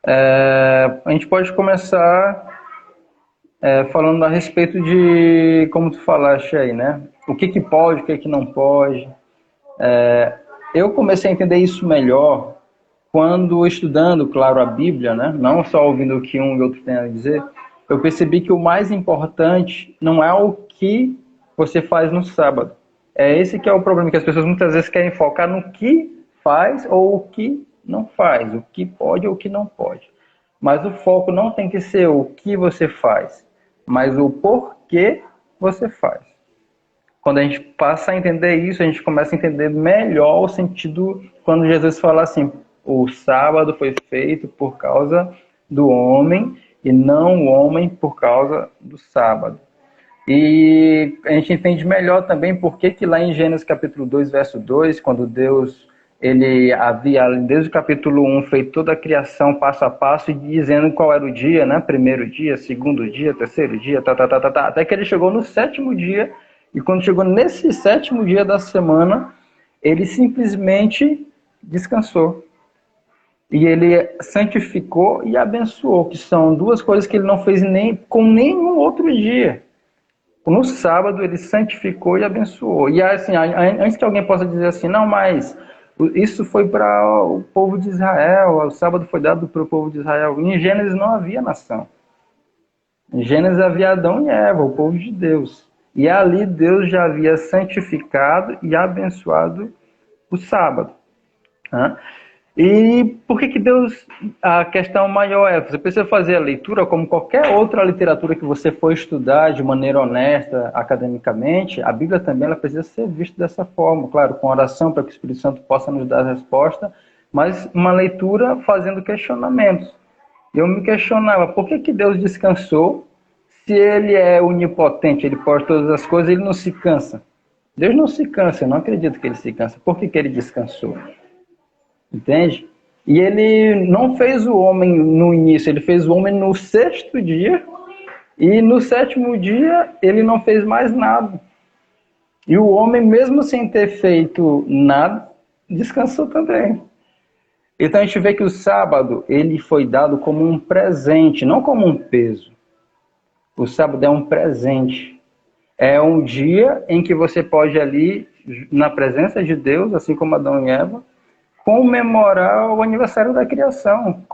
A gente pode começar falando a respeito de, como tu falaste aí, né? O que que pode, o que que não pode. Eu comecei a entender isso melhor quando estudando, claro, a Bíblia, né? Não só ouvindo o que um e outro têm a dizer. Eu percebi que o mais importante não é o que você faz no sábado. É esse que é o problema, que as pessoas muitas vezes querem focar no que faz ou o que não faz, o que pode ou o que não pode. Mas o foco não tem que ser o que você faz, mas o porquê você faz. Quando a gente passa a entender isso, a gente começa a entender melhor o sentido quando Jesus fala assim: o sábado foi feito por causa do homem e não o homem por causa do sábado. E a gente entende melhor também por que lá em Gênesis capítulo 2, verso 2, quando Deus ele havia, desde o capítulo 1, feito toda a criação passo a passo e dizendo qual era o dia, né? Primeiro dia, segundo dia, terceiro dia, até que ele chegou no sétimo dia, e quando chegou nesse sétimo dia da semana, ele simplesmente descansou. E ele santificou e abençoou, que são duas coisas que ele não fez nem com nenhum outro dia. No sábado ele santificou e abençoou. E assim, antes que alguém possa dizer assim, não, mas isso foi para o povo de Israel, o sábado foi dado para o povo de Israel. Em Gênesis não havia nação. Em Gênesis havia Adão e Eva, o povo de Deus. E ali Deus já havia santificado e abençoado o sábado. Né? E por que Deus... A questão maior é, você precisa fazer a leitura como qualquer outra literatura que você for estudar de maneira honesta, academicamente, a Bíblia também ela precisa ser vista dessa forma, claro, com oração para que o Espírito Santo possa nos dar a resposta, mas uma leitura fazendo questionamentos. Eu me questionava, por que Deus descansou se Ele é onipotente, Ele pode todas as coisas, Ele não se cansa? Deus não se cansa, eu não acredito que Ele se cansa. Por que Ele descansou? Entende? E ele não fez o homem no início, ele fez o homem no sexto dia, e no sétimo dia ele não fez mais nada. E o homem, mesmo sem ter feito nada, descansou também. Então a gente vê que o sábado ele foi dado como um presente, não como um peso. O sábado é um presente. É um dia em que você pode ali, na presença de Deus, assim como Adão e Eva, comemorar o aniversário da criação,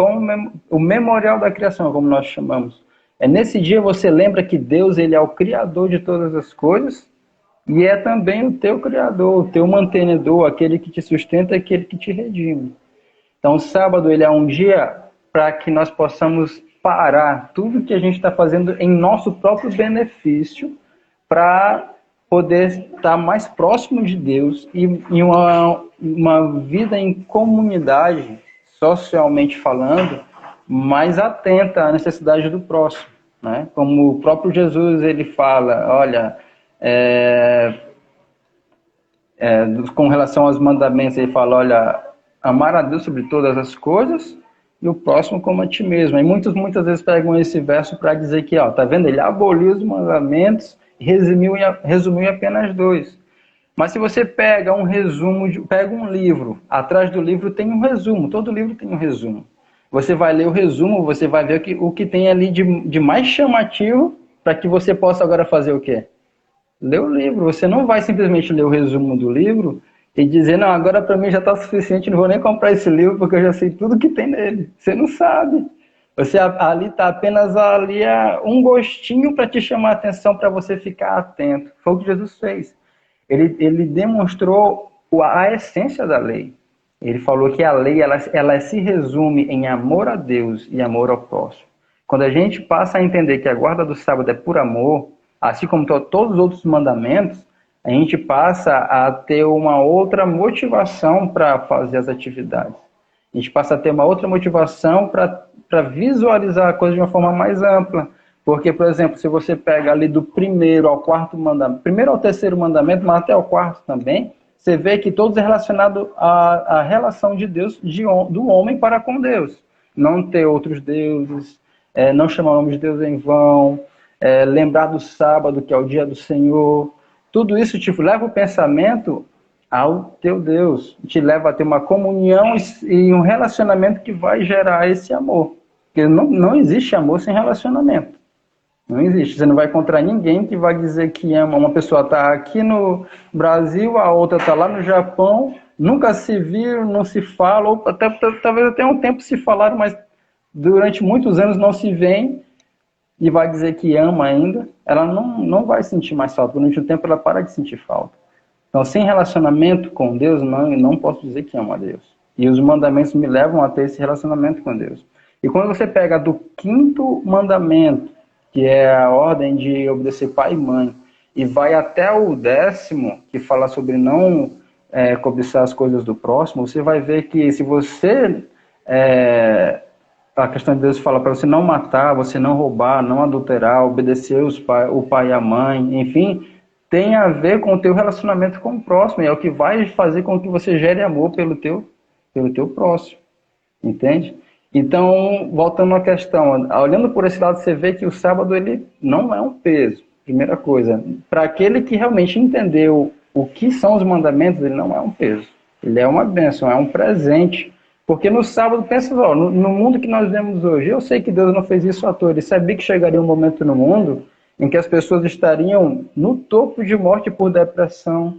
o memorial da criação, como nós chamamos. É nesse dia você lembra que Deus ele é o criador de todas as coisas e é também o teu criador, o teu mantenedor, aquele que te sustenta, aquele que te redime. Então o sábado ele é um dia para que nós possamos parar tudo que a gente está fazendo em nosso próprio benefício para poder estar mais próximo de Deus e uma vida em comunidade, socialmente falando, mais atenta à necessidade do próximo. Né? Como o próprio Jesus ele fala, olha, com relação aos mandamentos, ele fala, olha, amar a Deus sobre todas as coisas e o próximo como a ti mesmo. E muitas vezes pegam esse verso para dizer que, ó, tá vendo? Ele aboliu os mandamentos e resumiu em apenas 2. Mas se você pega um resumo, pega um livro, atrás do livro tem um resumo, todo livro tem um resumo. Você vai ler o resumo, você vai ver o que tem ali de mais chamativo para que você possa agora fazer o quê? Ler o livro. Você não vai simplesmente ler o resumo do livro e dizer, não, agora para mim já está suficiente, não vou nem comprar esse livro porque eu já sei tudo que tem nele. Você não sabe. Você ali está apenas ali um gostinho para te chamar a atenção, para você ficar atento. Foi o que Jesus fez. Ele demonstrou a essência da lei. Ele falou que a lei ela se resume em amor a Deus e amor ao próximo. Quando a gente passa a entender que a guarda do sábado é por amor, assim como todos os outros mandamentos, a gente passa a ter uma outra motivação para fazer as atividades. A gente passa a ter uma outra motivação para visualizar a coisa de uma forma mais ampla. Porque, por exemplo, se você pega ali do primeiro ao quarto mandamento, primeiro ao terceiro mandamento, mas até ao quarto também, você vê que todos é relacionado à relação de Deus, do homem para com Deus. Não ter outros deuses, não chamar o nome de Deus em vão, lembrar do sábado, que é o dia do Senhor. Tudo isso te leva o pensamento ao teu Deus, te leva a ter uma comunhão e um relacionamento que vai gerar esse amor. Porque não existe amor sem relacionamento. Não existe. Você não vai encontrar ninguém que vai dizer que ama. Uma pessoa está aqui no Brasil, a outra está lá no Japão, nunca se viram, não se falam, ou talvez até um tempo se falaram, mas durante muitos anos não se veem e vai dizer que ama ainda. Ela não vai sentir mais falta. Durante um tempo ela para de sentir falta. Então, sem relacionamento com Deus, não posso dizer que amo a Deus. E os mandamentos me levam a ter esse relacionamento com Deus. E quando você pega do 5º mandamento, que é a ordem de obedecer pai e mãe, e vai até o 10º, que fala sobre não cobiçar as coisas do próximo, você vai ver que se você... a questão de Deus fala para você não matar, você não roubar, não adulterar, obedecer o pai e a mãe, enfim, tem a ver com o teu relacionamento com o próximo, e é o que vai fazer com que você gere amor pelo teu próximo, entende? Então, voltando à questão, olhando por esse lado, você vê que o sábado ele não é um peso, primeira coisa. Para aquele que realmente entendeu o que são os mandamentos, ele não é um peso. Ele é uma bênção, é um presente. Porque no sábado, pensa só, no mundo que nós vemos hoje, eu sei que Deus não fez isso à toa. Ele sabia que chegaria um momento no mundo em que as pessoas estariam no topo de morte por depressão,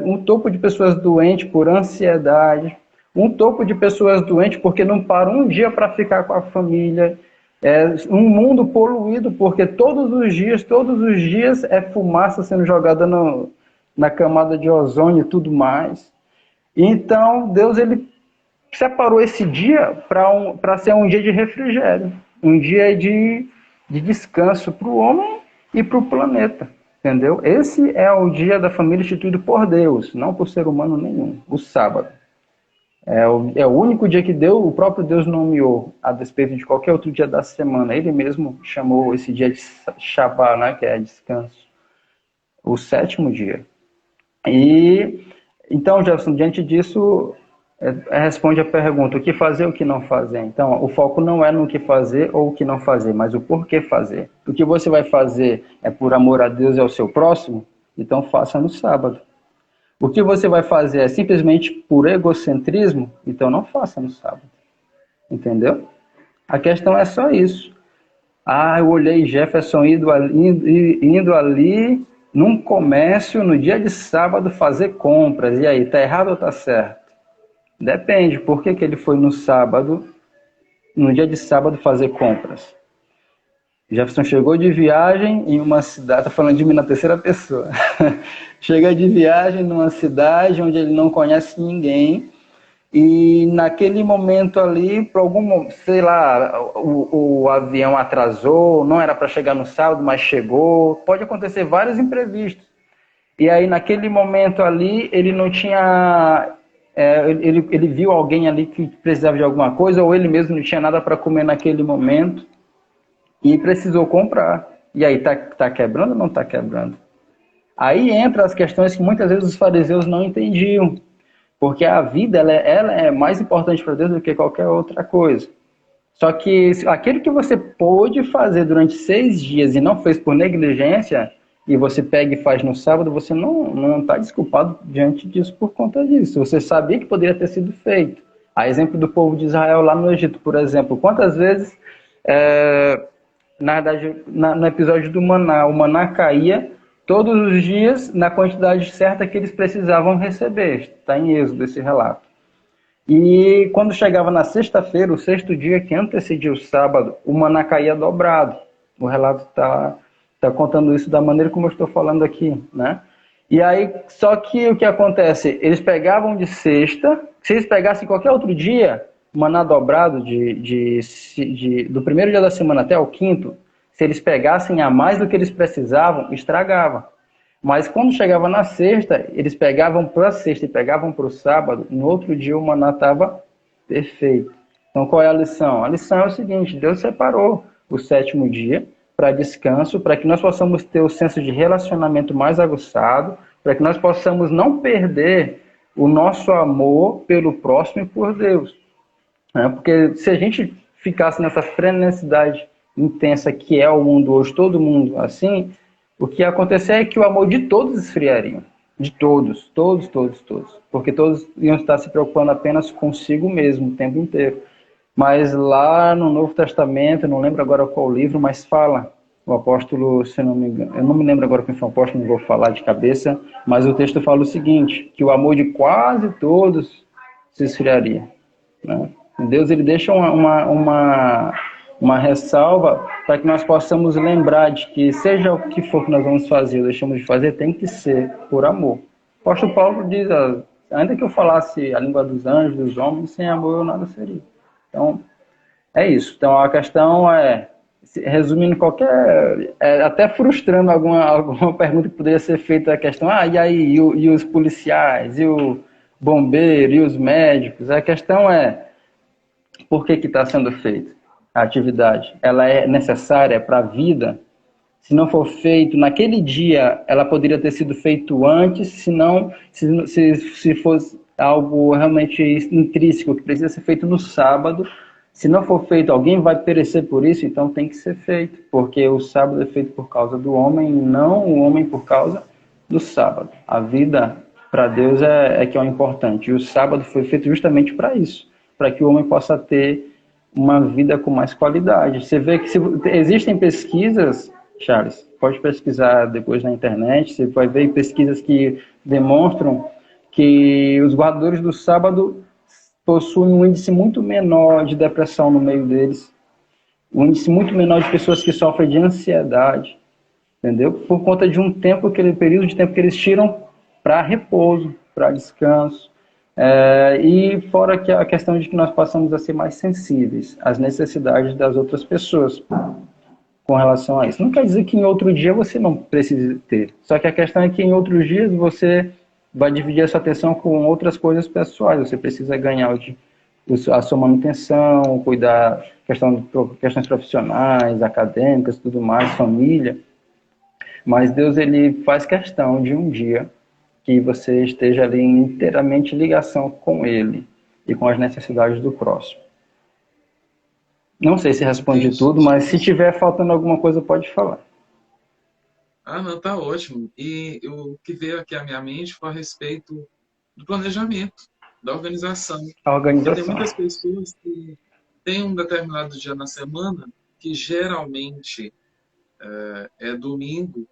um topo de pessoas doentes por ansiedade, um topo de pessoas doentes porque não param um dia para ficar com a família, É um mundo poluído, porque todos os dias é fumaça sendo jogada na camada de ozônio e tudo mais. Então, Deus ele separou esse dia para ser um dia de refrigério, um dia de descanso para o homem e para o planeta, entendeu? Esse é o dia da família instituído por Deus, não por ser humano nenhum, o sábado. É o único dia que o próprio Deus nomeou, a despeito de qualquer outro dia da semana. Ele mesmo chamou esse dia de Shabá, né, que é descanso, o sétimo dia. E então, Jefferson, diante disso, responde a pergunta: o que fazer, o que não fazer? Então, o foco não é no que fazer ou o que não fazer, mas o porquê fazer. O que você vai fazer é por amor a Deus e ao seu próximo? Então, faça no sábado. O que você vai fazer é simplesmente por egocentrismo? Então, não faça no sábado. Entendeu? A questão é só isso. Ah, eu olhei Jefferson indo ali num comércio no dia de sábado fazer compras. E aí, tá errado ou tá certo? Depende. Por que ele foi no sábado, no dia de sábado, fazer compras? Jefferson chegou de viagem em uma cidade, tá falando de mim na terceira pessoa. Chega de viagem numa cidade onde ele não conhece ninguém. E naquele momento ali, por algum, sei lá, o avião atrasou, não era para chegar no sábado, mas chegou. Pode acontecer vários imprevistos. E aí, naquele momento ali, ele não tinha... ele viu alguém ali que precisava de alguma coisa, ou ele mesmo não tinha nada para comer naquele momento, e precisou comprar. E aí, tá quebrando ou não está quebrando? Aí entra as questões que muitas vezes os fariseus não entendiam. Porque a vida ela é mais importante para Deus do que qualquer outra coisa. Só que aquilo que você pôde fazer durante 6 dias e não fez por negligência, e você pega e faz no sábado, você não está desculpado diante disso por conta disso. Você sabia que poderia ter sido feito. A exemplo do povo de Israel lá no Egito, por exemplo. Quantas vezes, na verdade, no episódio do maná, o maná caía todos os dias na quantidade certa que eles precisavam receber. Está em Êxodo esse relato. E quando chegava na sexta-feira, o sexto dia que antecedia o sábado, o maná caía dobrado. O relato está contando isso da maneira como eu estou falando aqui, né? E aí, só que o que acontece? Eles pegavam de sexta, se eles pegassem qualquer outro dia, o maná dobrado do primeiro dia da semana até o quinto, se eles pegassem a mais do que eles precisavam, estragava. Mas quando chegava na sexta, eles pegavam para a sexta e pegavam para o sábado, no outro dia o maná estava perfeito. Então qual é a lição? A lição é o seguinte: Deus separou o sétimo dia para descanso, para que nós possamos ter o senso de relacionamento mais aguçado, para que nós possamos não perder o nosso amor pelo próximo e por Deus. Porque se a gente ficasse nessa frenesidade intensa que é o mundo hoje, todo mundo assim, o que ia acontecer é que o amor de todos esfriaria. De todos. Porque todos iam estar se preocupando apenas consigo mesmo o tempo inteiro. Mas lá no Novo Testamento, eu não lembro agora qual livro, mas fala, o apóstolo, se não me engano, eu não me lembro agora quem foi o apóstolo, não vou falar de cabeça, mas o texto fala o seguinte, que o amor de quase todos se esfriaria. Né? Deus ele deixa uma ressalva para que nós possamos lembrar de que seja o que for que nós vamos fazer ou deixamos de fazer, tem que ser por amor. O apóstolo Paulo diz, ainda que eu falasse a língua dos anjos, dos homens, sem amor eu nada seria. Então, é isso. Então, a questão é, resumindo até frustrando alguma pergunta que poderia ser feita, a questão, e aí, e os policiais, e o bombeiro, e os médicos? A questão é, por que está sendo feito a atividade? Ela é necessária para a vida? Se não for feito naquele dia, ela poderia ter sido feito antes, se fosse algo realmente intrínseco, que precisa ser feito no sábado. Se não for feito, alguém vai perecer por isso, então tem que ser feito, porque o sábado é feito por causa do homem, e não o homem por causa do sábado. A vida para Deus é que é o importante, e o sábado foi feito justamente para isso, para que o homem possa ter uma vida com mais qualidade. Você vê que existem pesquisas, Charles, pode pesquisar depois na internet, você vai ver pesquisas que demonstram que os guardadores do sábado possuem um índice muito menor de depressão no meio deles. um índice muito menor de pessoas que sofrem de ansiedade, entendeu? Por conta de um tempo, aquele período de tempo que eles tiram para repouso, para descanso. E fora que a questão de que nós passamos a ser mais sensíveis às necessidades das outras pessoas com relação a isso. Não quer dizer que em outro dia você não precise ter. Só que a questão é que em outros dias você vai dividir a sua atenção com outras coisas pessoais. Você precisa ganhar a sua manutenção, cuidar questões profissionais, acadêmicas, tudo mais, família. Mas Deus, ele faz questão de um dia que você esteja ali em inteiramente ligação com ele e com as necessidades do próximo. Não sei se responde Entendi. tudo, mas se tiver faltando alguma coisa, pode falar. Ah, não, tá ótimo. E o que veio aqui à minha mente foi a respeito do planejamento, da organização. A Porque tem organização. muitas pessoas que têm um determinado dia na semana, que geralmente é domingo,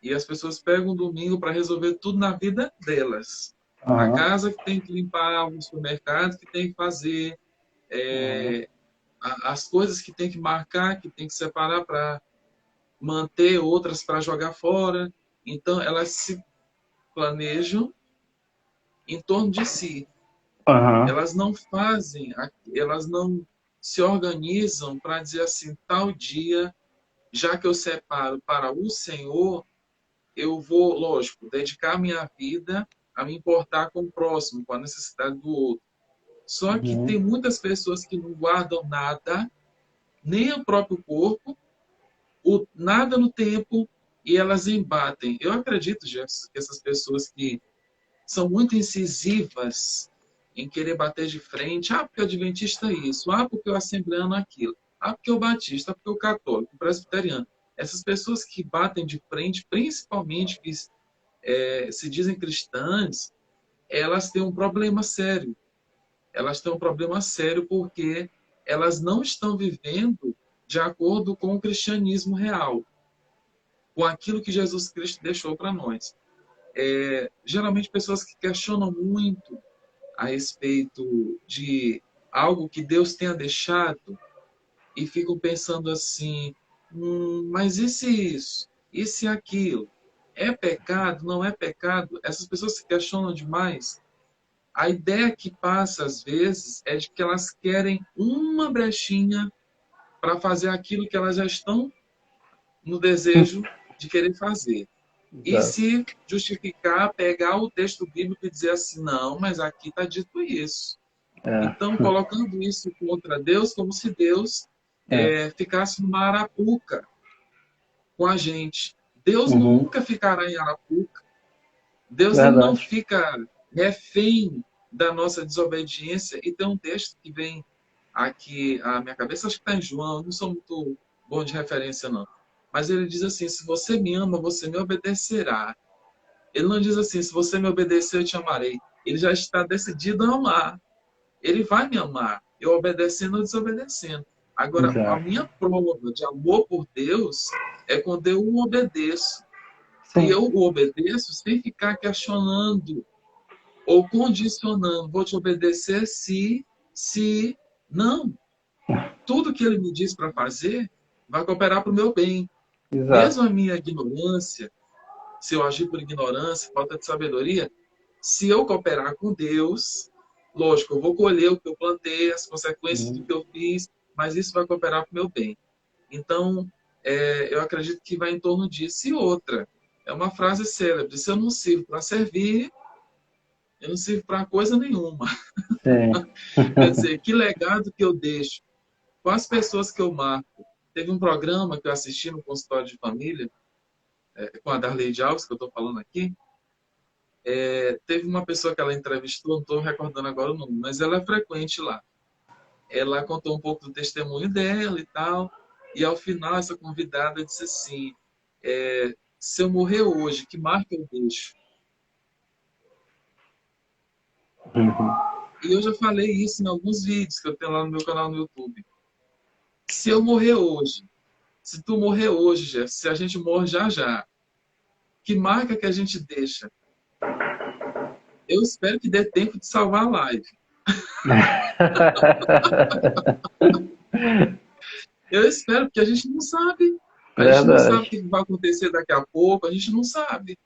e as pessoas pegam o domingo para resolver tudo na vida delas. A Aham. casa que tem que limpar, o supermercado que tem que fazer, Aham. as coisas que tem que marcar, que tem que separar para manter, outras para jogar fora. Então, elas se planejam em torno de si. Aham. Elas não fazem, elas não se organizam para dizer assim, tal dia, já que eu separo para o Senhor, eu vou, lógico, dedicar minha vida a me importar com o próximo, com a necessidade do outro. Só que Uhum. tem muitas pessoas que não guardam nada, nem o próprio corpo, nada no tempo, e elas embatem. Eu acredito, Jefferson, que essas pessoas que são muito incisivas em querer bater de frente, porque o adventista é isso, porque o assembleano é aquilo, porque o batista, porque o católico, o presbiteriano. Essas pessoas que batem de frente, principalmente que se dizem cristãs, elas têm um problema sério. Elas têm um problema sério porque elas não estão vivendo de acordo com o cristianismo real, com aquilo que Jesus Cristo deixou para nós. Geralmente pessoas que questionam muito a respeito de algo que Deus tenha deixado e ficam pensando assim, mas e se isso? E se aquilo? É pecado? Não é pecado? Essas pessoas se questionam demais. A ideia que passa às vezes é de que elas querem uma brechinha para fazer aquilo que elas já estão no desejo de querer fazer. E Exato. se justificar, pegar o texto bíblico e dizer assim, não, mas aqui está dito isso. É. Então, colocando isso contra Deus, como se Deus É. ficasse numa arapuca com a gente. Deus Uhum. nunca ficará em arapuca. Deus ele não Verdade. fica refém da nossa desobediência. E tem um texto que vem aqui à minha cabeça, acho que está em João, eu não sou muito bom de referência, não. Mas ele diz assim, se você me ama, você me obedecerá. Ele não diz assim, se você me obedecer, eu te amarei. Ele já está decidido a amar. Ele vai me amar, eu obedecendo ou desobedecendo. Agora, a Exato. minha prova de amor por Deus é quando eu o obedeço. E Sim. eu o obedeço sem ficar questionando ou condicionando. Vou te obedecer se. Não. Tudo que ele me diz para fazer vai cooperar para o meu bem. Mesmo Exato. a minha ignorância, se eu agir por ignorância, falta de sabedoria, se eu cooperar com Deus, lógico, eu vou colher o que eu plantei, as consequências do Uhum. que eu fiz, mas isso vai cooperar para o meu bem. Então, eu acredito que vai em torno disso. E outra, é uma frase célebre: se eu não sirvo para servir, eu não sirvo para coisa nenhuma. Sim. Quer dizer, que legado que eu deixo? Com as pessoas que eu marco. Teve um programa que eu assisti no consultório de família, com a Darley Alves, que eu estou falando aqui. Teve uma pessoa que ela entrevistou, não estou recordando agora o nome, mas ela é frequente lá. Ela contou um pouco do testemunho dela e tal, e ao final essa convidada disse assim, se eu morrer hoje, que marca eu deixo? Uhum. E eu já falei isso em alguns vídeos que eu tenho lá no meu canal no YouTube. Se eu morrer hoje, se tu morrer hoje, Jeff, se a gente morre já já, que marca que a gente deixa? Eu espero que dê tempo de salvar a live. Eu espero, porque a gente não sabe. A gente não sabe o Verdade. que vai acontecer daqui a pouco, a gente não sabe.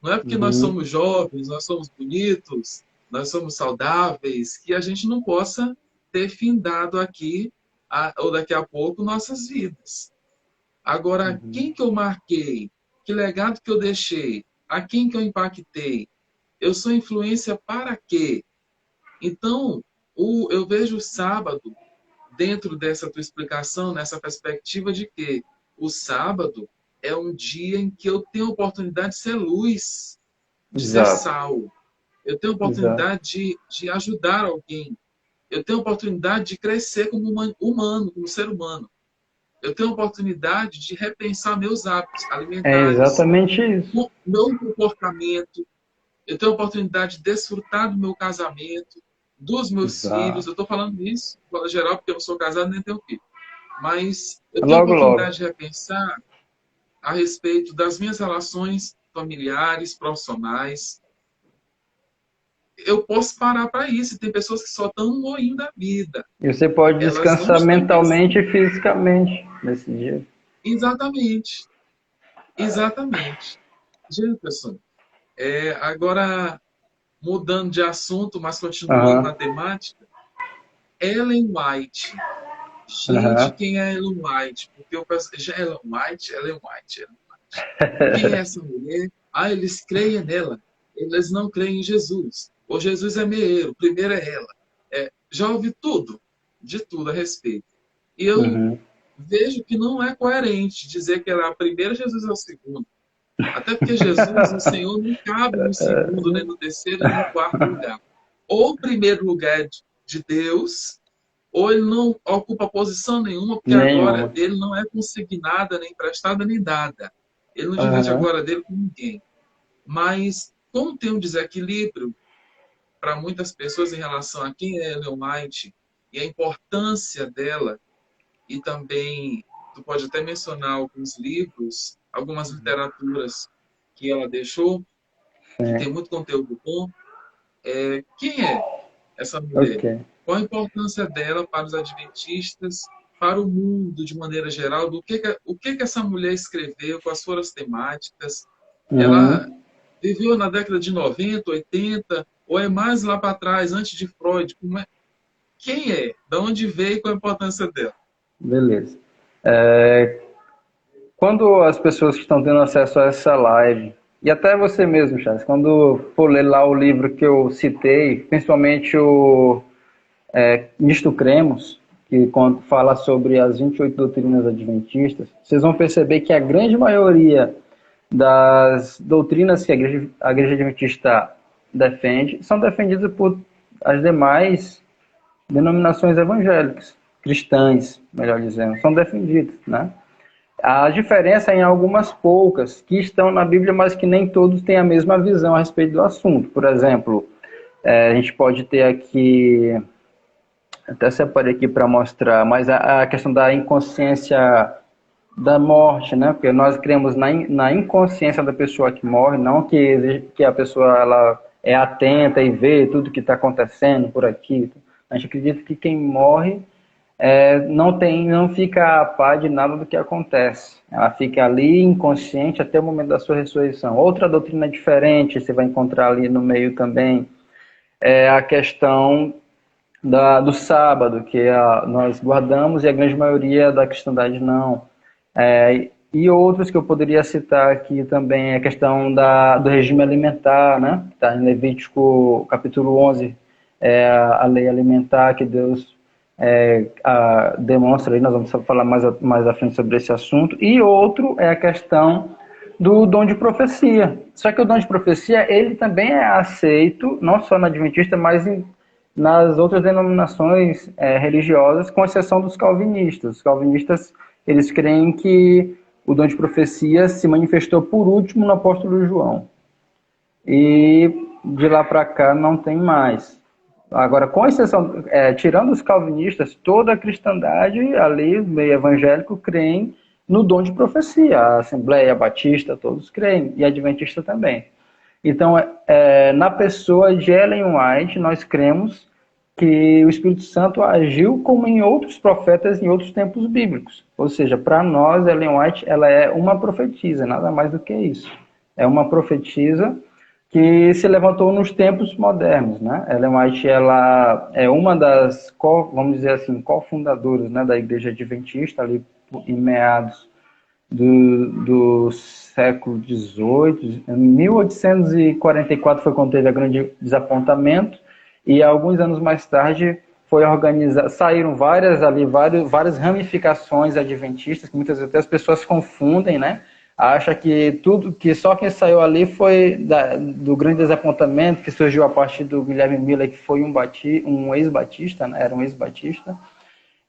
Não é porque nós Uhum. somos jovens, nós somos bonitos, nós somos saudáveis, que a gente não possa ter findado aqui, ou daqui a pouco, nossas vidas. Agora, Uhum. quem que eu marquei? Que legado que eu deixei? A quem que eu impactei? Eu sou influência para quê? Então, eu vejo o sábado dentro dessa tua explicação, nessa perspectiva de que o sábado é um dia em que eu tenho a oportunidade de ser luz, de ser Exato, sal. Eu tenho a exato. oportunidade de ajudar alguém. Eu tenho a oportunidade de crescer como humano, como ser humano. Eu tenho a oportunidade de repensar meus hábitos É alimentares, exatamente isso. meu comportamento. Eu tenho a oportunidade de desfrutar do meu casamento, dos meus filhos. Exato. Eu estou falando isso de forma geral, porque eu não sou casado nem tenho filho. Mas eu tenho a Logo, logo. oportunidade de repensar a respeito das minhas relações familiares, profissionais. Eu posso parar para isso. Tem pessoas que só estão no moinho da vida. E você pode Elas não descansar estão mentalmente pensando. e fisicamente nesse dia. Exatamente. Exatamente. Jefferson, agora mudando de assunto, mas continuando Aham, na temática, Ellen White. Gente, aham. quem é Ellen White? Porque eu penso, já é Ellen White, Ellen White, Ellen White. Quem é essa mulher? Ah, eles creem nela. Eles não creem em Jesus. Ou Jesus é meio, primeiro é ela. Já ouvi tudo, de tudo a respeito. E eu Uhum. vejo que não é coerente dizer que ela é a primeira, Jesus é o segundo. Até porque Jesus, o Senhor, não cabe no segundo, nem no terceiro, nem no quarto lugar. Ou o primeiro lugar é de Deus, ou ele não ocupa posição nenhuma, porque a glória Nenhuma. dele não é consignada, nem emprestada, nem dada. Ele não divide a Aham. glória dele com ninguém. Mas, como tem um desequilíbrio para muitas pessoas em relação a quem é Ellen White e a importância dela, e também, tu pode até mencionar alguns livros, algumas literaturas que ela deixou, que tem Sim. muito conteúdo bom. Quem é essa mulher? Ok. Qual a importância dela para os adventistas, para o mundo de maneira geral? O que essa mulher escreveu, quais foram as temáticas? Ela Uhum. viveu na década de 90, 80, ou é mais lá para trás, antes de Freud? Quem é? De onde veio e qual a importância dela? Beleza. É, quando as pessoas que estão tendo acesso a essa live, e até você mesmo, Charles, quando for ler lá o livro que eu citei, principalmente o Nisto Cremos, que quando fala sobre as 28 doutrinas adventistas, vocês vão perceber que a grande maioria das doutrinas que a igreja adventista defende são defendidas por as demais denominações evangélicas, cristãs, melhor dizendo, são defendidas, né? A diferença é em algumas poucas que estão na Bíblia, mas que nem todos têm a mesma visão a respeito do assunto. Por exemplo, a gente pode ter aqui, até separei aqui para mostrar, mas a questão da inconsciência da morte, né? Porque nós cremos na inconsciência da pessoa que morre, não que a pessoa ela é atenta e vê tudo que está acontecendo por aqui. A gente acredita que quem morre não fica a par de nada do que acontece. Ela fica ali inconsciente até o momento da sua ressurreição. Outra doutrina diferente, você vai encontrar ali no meio também, é a questão do sábado, que nós guardamos e a grande maioria da cristandade não. E outros que eu poderia citar aqui também é a questão do regime alimentar, né? Está em Levítico capítulo 11, a lei alimentar que Deus demonstra, aí nós vamos falar mais à frente sobre esse assunto. E outro é a questão do dom de profecia. Só que o dom de profecia, ele também é aceito, não só na Adventista, mas nas outras denominações religiosas, com exceção dos calvinistas. Os calvinistas, eles creem que o dom de profecia se manifestou por último no apóstolo João. E de lá para cá não tem mais. Agora, com exceção, tirando os calvinistas, toda a cristandade ali, meio evangélico, creem no dom de profecia. A Assembleia Batista, todos creem, e a Adventista também. Então, na pessoa de Ellen White, nós cremos que o Espírito Santo agiu como em outros profetas em outros tempos bíblicos. Ou seja, para nós, Ellen White, ela é uma profetisa, nada mais do que isso. É uma profetisa que se levantou nos tempos modernos, né? Ellen White, ela é uma das, vamos dizer assim, cofundadoras, né, da Igreja Adventista, ali em meados do século XVIII. Em 1844 foi quando teve o grande desapontamento, e alguns anos mais tarde foi organizar, saíram várias ramificações adventistas, que muitas vezes as pessoas confundem, né? Acha que só quem saiu ali foi do grande desapontamento, que surgiu a partir do Guilherme Miller, que foi um ex-batista, né? Era um ex-batista,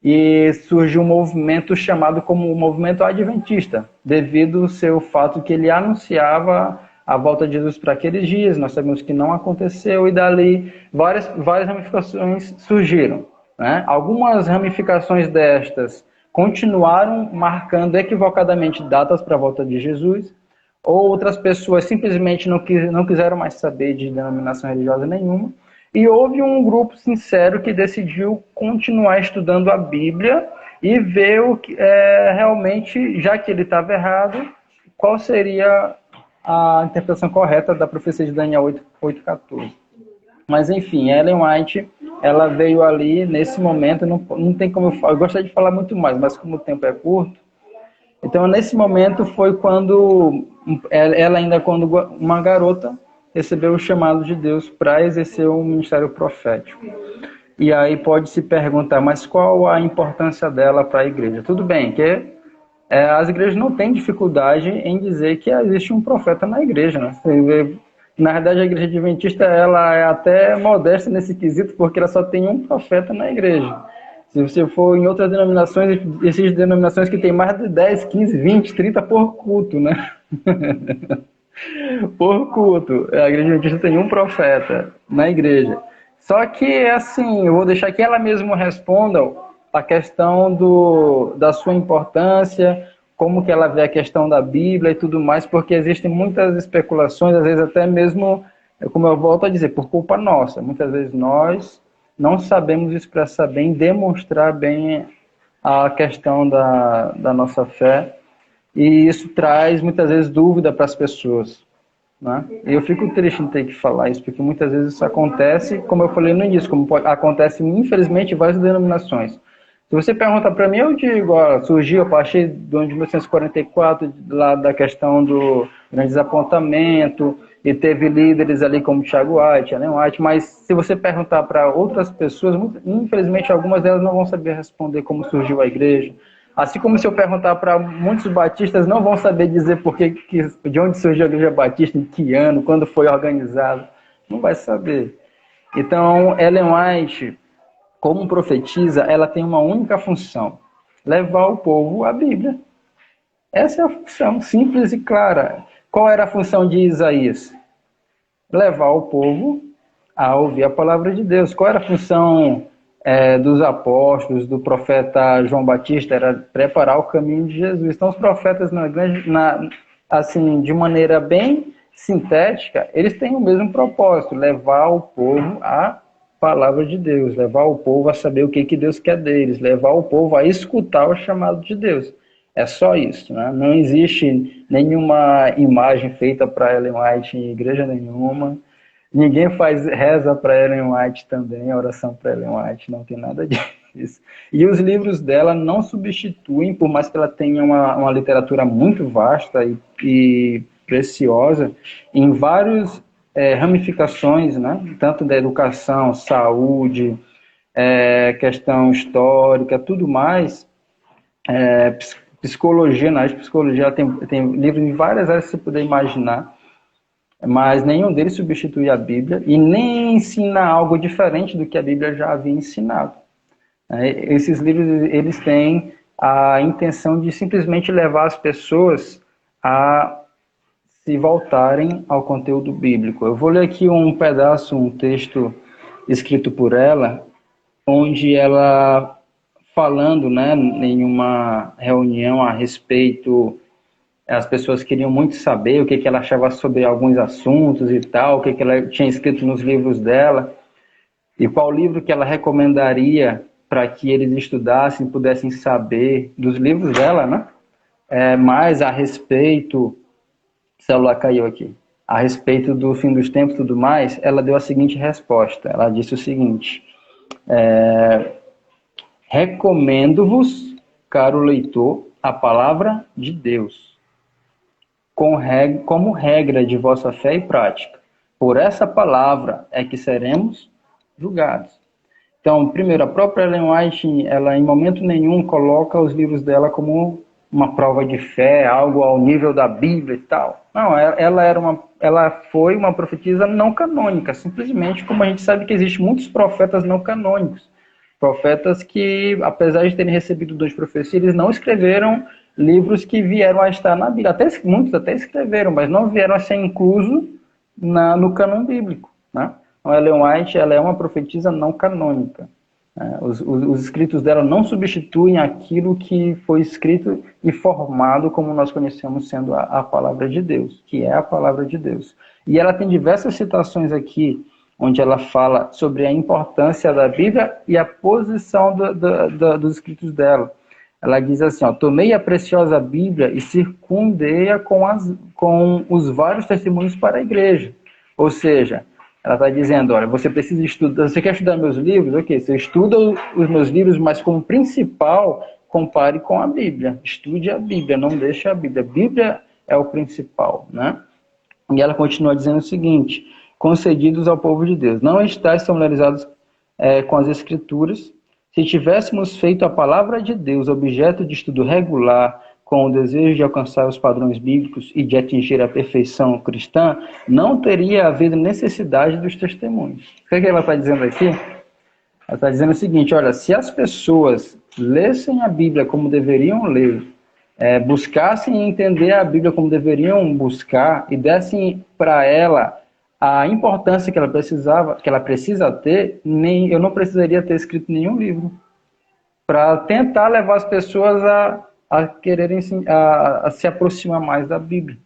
e surgiu um movimento chamado como o movimento adventista, devido ao seu fato que ele anunciava a volta de Jesus para aqueles dias. Nós sabemos que não aconteceu, e dali várias ramificações surgiram, né? Algumas ramificações destas continuaram marcando equivocadamente datas para a volta de Jesus. Outras pessoas simplesmente não quiseram mais saber de denominação religiosa nenhuma. E houve um grupo sincero que decidiu continuar estudando a Bíblia e ver o que realmente, já que ele estava errado, qual seria a interpretação correta da profecia de Daniel 8:14. Mas, enfim, Ellen White, ela veio ali nesse momento, não tem como eu gostaria de falar muito mais, mas como o tempo é curto, então nesse momento foi quando ela ainda, quando uma garota, recebeu o chamado de Deus para exercer um ministério profético. E aí pode se perguntar, mas qual a importância dela para a igreja? Tudo bem, que as igrejas não têm dificuldade em dizer que existe um profeta na igreja, né? Na verdade, a igreja adventista, ela é até modesta nesse quesito, porque ela só tem um profeta na igreja. Se você for em outras denominações, existem denominações que tem mais de 10, 15, 20, 30 por culto, né? Por culto. A igreja adventista tem um profeta na igreja. Só que, assim, eu vou deixar que ela mesma responda a questão da sua importância, como que ela vê a questão da Bíblia e tudo mais, porque existem muitas especulações, às vezes até mesmo, como eu volto a dizer, por culpa nossa. Muitas vezes nós não sabemos expressar bem, demonstrar bem a questão da nossa fé, e isso traz muitas vezes dúvida para as pessoas, né? E eu fico triste em ter que falar isso, porque muitas vezes isso acontece, como eu falei no início, como acontece infelizmente em várias denominações. Se você pergunta para mim, eu digo, surgiu a partir de 1944, lá da questão do grande desapontamento, e teve líderes ali como Thiago White, Ellen White, mas se você perguntar para outras pessoas, infelizmente algumas delas não vão saber responder como surgiu a igreja. Assim como se eu perguntar para muitos batistas, não vão saber dizer de onde surgiu a igreja batista, em que ano, quando foi organizada. Não vai saber. Então, Ellen White, como profetisa, ela tem uma única função: levar o povo à Bíblia. Essa é a função, simples e clara. Qual era a função de Isaías? Levar o povo a ouvir a palavra de Deus. Qual era a função dos apóstolos, do profeta João Batista? Era preparar o caminho de Jesus. Então, os profetas, assim, de maneira bem sintética, eles têm o mesmo propósito: levar o povo à palavra de Deus, levar o povo a saber o que Deus quer deles, levar o povo a escutar o chamado de Deus. É só isso, né? Não existe nenhuma imagem feita para Ellen White em igreja nenhuma. Ninguém reza para Ellen White também, oração para Ellen White, não tem nada disso. E os livros dela não substituem, por mais que ela tenha uma literatura muito vasta e preciosa, em várias ramificações, né? Tanto da educação, saúde, questão histórica, tudo mais, psicologia, na área de psicologia, ela tem livros em várias áreas que você puder imaginar, mas nenhum deles substitui a Bíblia e nem ensina algo diferente do que a Bíblia já havia ensinado. Esses livros, eles têm a intenção de simplesmente levar as pessoas a se voltarem ao conteúdo bíblico. Eu vou ler aqui um pedaço, um texto escrito por ela, onde ela, falando, né, em uma reunião a respeito, as pessoas queriam muito saber o que ela achava sobre alguns assuntos e tal, o que ela tinha escrito nos livros dela. E qual livro que ela recomendaria para que eles estudassem, pudessem saber dos livros dela, né? Mais a respeito, o celular caiu aqui, a respeito do fim dos tempos e tudo mais, ela deu a seguinte resposta. Ela disse o seguinte: recomendo-vos, caro leitor, a palavra de Deus, como regra de vossa fé e prática. Por essa palavra é que seremos julgados. Então, primeiro, a própria Ellen White, ela em momento nenhum coloca os livros dela como uma prova de fé, algo ao nível da Bíblia e tal. Não, ela foi uma profetisa não canônica, simplesmente como a gente sabe que existem muitos profetas não canônicos. Profetas que, apesar de terem recebido dons de profecia, eles não escreveram livros que vieram a estar na Bíblia. Muitos até escreveram, mas não vieram a ser inclusos no cânon bíblico, né? Então, Ellen White, ela é uma profetisa não canônica. Os escritos dela não substituem aquilo que foi escrito e formado como nós conhecemos sendo a palavra de Deus, que é a palavra de Deus. E ela tem diversas citações aqui, onde ela fala sobre a importância da Bíblia e a posição dos escritos dela. Ela diz assim, tomei a preciosa Bíblia e circundei-a com os vários testemunhos para a igreja. Ou seja, ela está dizendo, olha, você precisa estudar, você quer estudar meus livros? Ok, você estuda os meus livros, mas como principal, compare com a Bíblia. Estude a Bíblia, não deixe a Bíblia. A Bíblia é o principal, né? E ela continua dizendo o seguinte: concedidos ao povo de Deus, não estáis familiarizados com as Escrituras. Se tivéssemos feito a palavra de Deus objeto de estudo regular, com o desejo de alcançar os padrões bíblicos e de atingir a perfeição cristã, não teria havido necessidade dos testemunhos. O que ela está dizendo aqui? Ela está dizendo o seguinte, olha, se as pessoas lessem a Bíblia como deveriam ler, buscassem entender a Bíblia como deveriam buscar e dessem para ela a importância que ela precisa ter, eu não precisaria ter escrito nenhum livro para tentar levar as pessoas a quererem a se aproximar mais da Bíblia.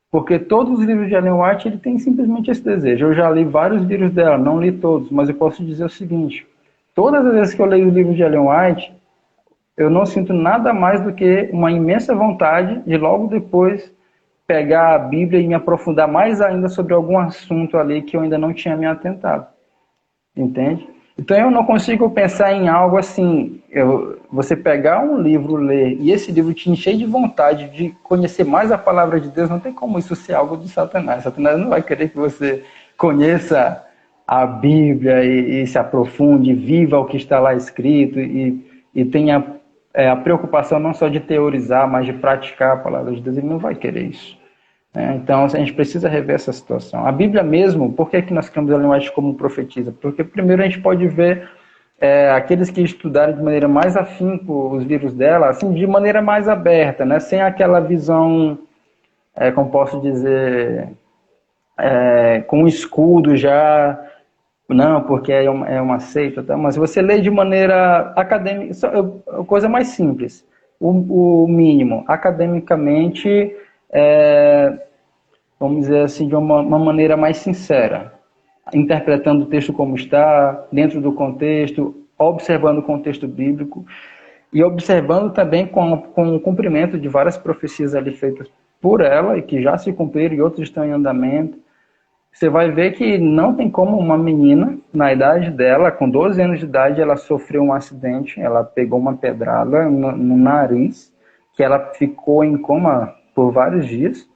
Porque todos os livros de Ellen White, ele tem simplesmente esse desejo. Eu já li vários livros dela, não li todos, mas eu posso dizer o seguinte: todas as vezes que eu leio os livros de Ellen White, eu não sinto nada mais do que uma imensa vontade de logo depois pegar a Bíblia e me aprofundar mais ainda sobre algum assunto ali que eu ainda não tinha me atentado. Entende? Então eu não consigo pensar em algo assim, você pegar um livro, ler, e esse livro te encher de vontade de conhecer mais a palavra de Deus, não tem como isso ser algo de Satanás. Satanás não vai querer que você conheça a Bíblia e se aprofunde, viva o que está lá escrito e tenha a preocupação não só de teorizar, mas de praticar a palavra de Deus. Ele não vai querer isso. Então, a gente precisa rever essa situação. A Bíblia mesmo, por que nós criamos Ellen White como profetisa? Porque, primeiro, a gente pode ver aqueles que estudaram de maneira mais afinco os livros dela, assim, de maneira mais aberta, né? Sem aquela visão, como posso dizer, com um escudo já, não, porque é uma seita, tá? Mas você lê de maneira acadêmica, coisa mais simples, o mínimo, academicamente, vamos dizer assim, de uma maneira mais sincera, interpretando o texto como está, dentro do contexto, observando o contexto bíblico e observando também com o cumprimento de várias profecias ali feitas por ela e que já se cumpriram e outras estão em andamento. Você vai ver que não tem como uma menina, na idade dela, com 12 anos de idade, ela sofreu um acidente, ela pegou uma pedrada no nariz, que ela ficou em coma por vários dias,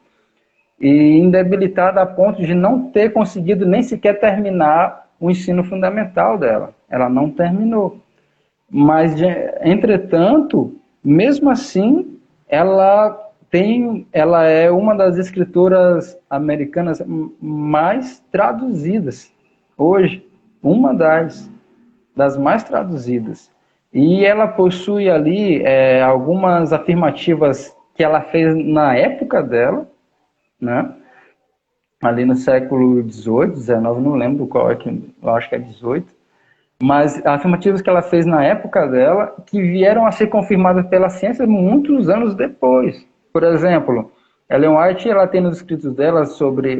e indebilitada a ponto de não ter conseguido nem sequer terminar o ensino fundamental dela. Ela não terminou. Mas, entretanto, mesmo assim, ela é uma das escritoras americanas mais traduzidas hoje. Uma das mais traduzidas. E ela possui ali algumas afirmativas que ela fez na época dela, né? Ali no século XVIII, XIX, não lembro qual é, eu acho que é XVIII, mas afirmativas que ela fez na época dela, que vieram a ser confirmadas pela ciência muitos anos depois. Por exemplo, Ellen White, ela tem nos escritos dela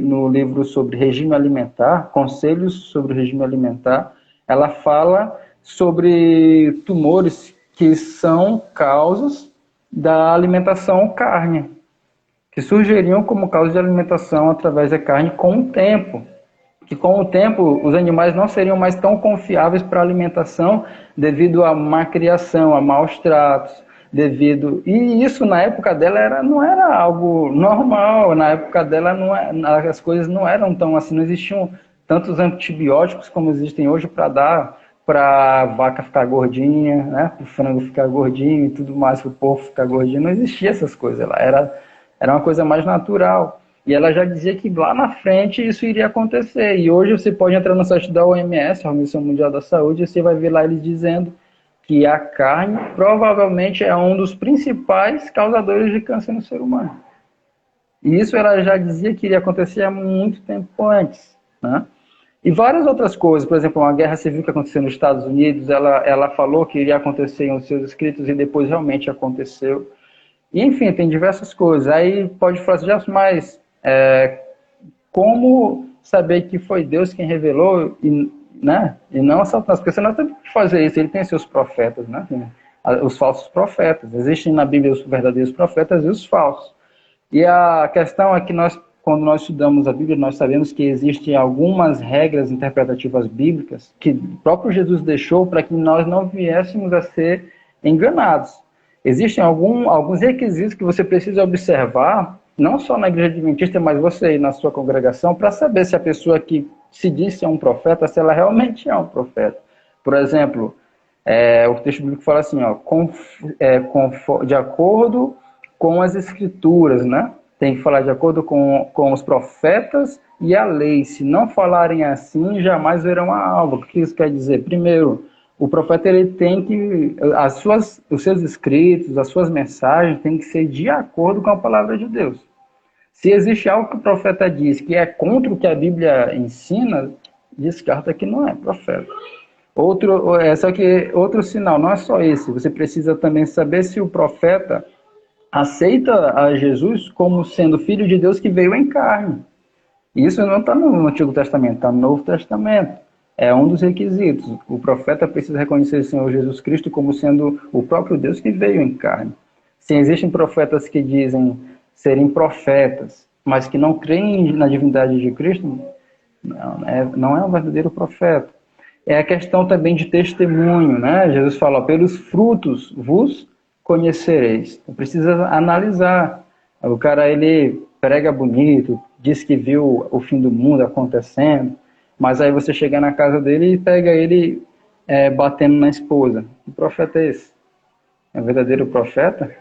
no livro sobre regime alimentar, conselhos sobre o regime alimentar, ela fala sobre tumores que são causas da alimentação carne, que surgiriam como causa de alimentação através da carne com o tempo. Que com o tempo os animais não seriam mais tão confiáveis para a alimentação devido à má criação, a maus tratos, e isso na época dela não era algo normal. Na época dela as coisas não eram tão assim, não existiam tantos antibióticos como existem hoje para dar para a vaca ficar gordinha, né, para o frango ficar gordinho e tudo mais, para o porco ficar gordinho. Não existia essas coisas, era uma coisa mais natural. E ela já dizia que lá na frente isso iria acontecer. E hoje você pode entrar no site da OMS, a Organização Mundial da Saúde, e você vai ver lá eles dizendo que a carne provavelmente é um dos principais causadores de câncer no ser humano. E isso ela já dizia que iria acontecer há muito tempo antes, né? E várias outras coisas, por exemplo, uma guerra civil que aconteceu nos Estados Unidos, ela falou que iria acontecer em seus escritos e depois realmente aconteceu. E, enfim, tem diversas coisas. Aí pode falar assim, mas como saber que foi Deus quem revelou, né? E não Satanás? Porque senão tem que fazer isso. Ele tem seus profetas, né? Os falsos profetas. Existem na Bíblia os verdadeiros profetas e os falsos. E a questão é que quando nós estudamos a Bíblia, nós sabemos que existem algumas regras interpretativas bíblicas que o próprio Jesus deixou para que nós não viéssemos a ser enganados. Existem alguns requisitos que você precisa observar, não só na igreja adventista, mas você aí na sua congregação, para saber se a pessoa que se diz ser um profeta, se ela realmente é um profeta. Por exemplo, o texto bíblico fala assim, de acordo com as escrituras, né? Tem que falar de acordo com os profetas e a lei. Se não falarem assim, jamais verão a alva. O que isso quer dizer? Primeiro, o profeta ele tem que os seus escritos, as suas mensagens têm que ser de acordo com a palavra de Deus. Se existe algo que o profeta diz que é contra o que a Bíblia ensina, descarta que não é profeta. Só que outro sinal, não é só esse. Você precisa também saber se o profeta aceita a Jesus como sendo filho de Deus que veio em carne. Isso não está no Antigo Testamento, está no Novo Testamento. É um dos requisitos. O profeta precisa reconhecer o Senhor Jesus Cristo como sendo o próprio Deus que veio em carne. Se existem profetas que dizem serem profetas, mas que não creem na divindade de Cristo, não é um verdadeiro profeta. É a questão também de testemunho, né? Jesus fala, pelos frutos vos conhecereis. Então, precisa analisar. O cara, ele prega bonito, diz que viu o fim do mundo acontecendo, mas aí você chega na casa dele e pega ele batendo na esposa. Que profeta é esse? É um verdadeiro profeta?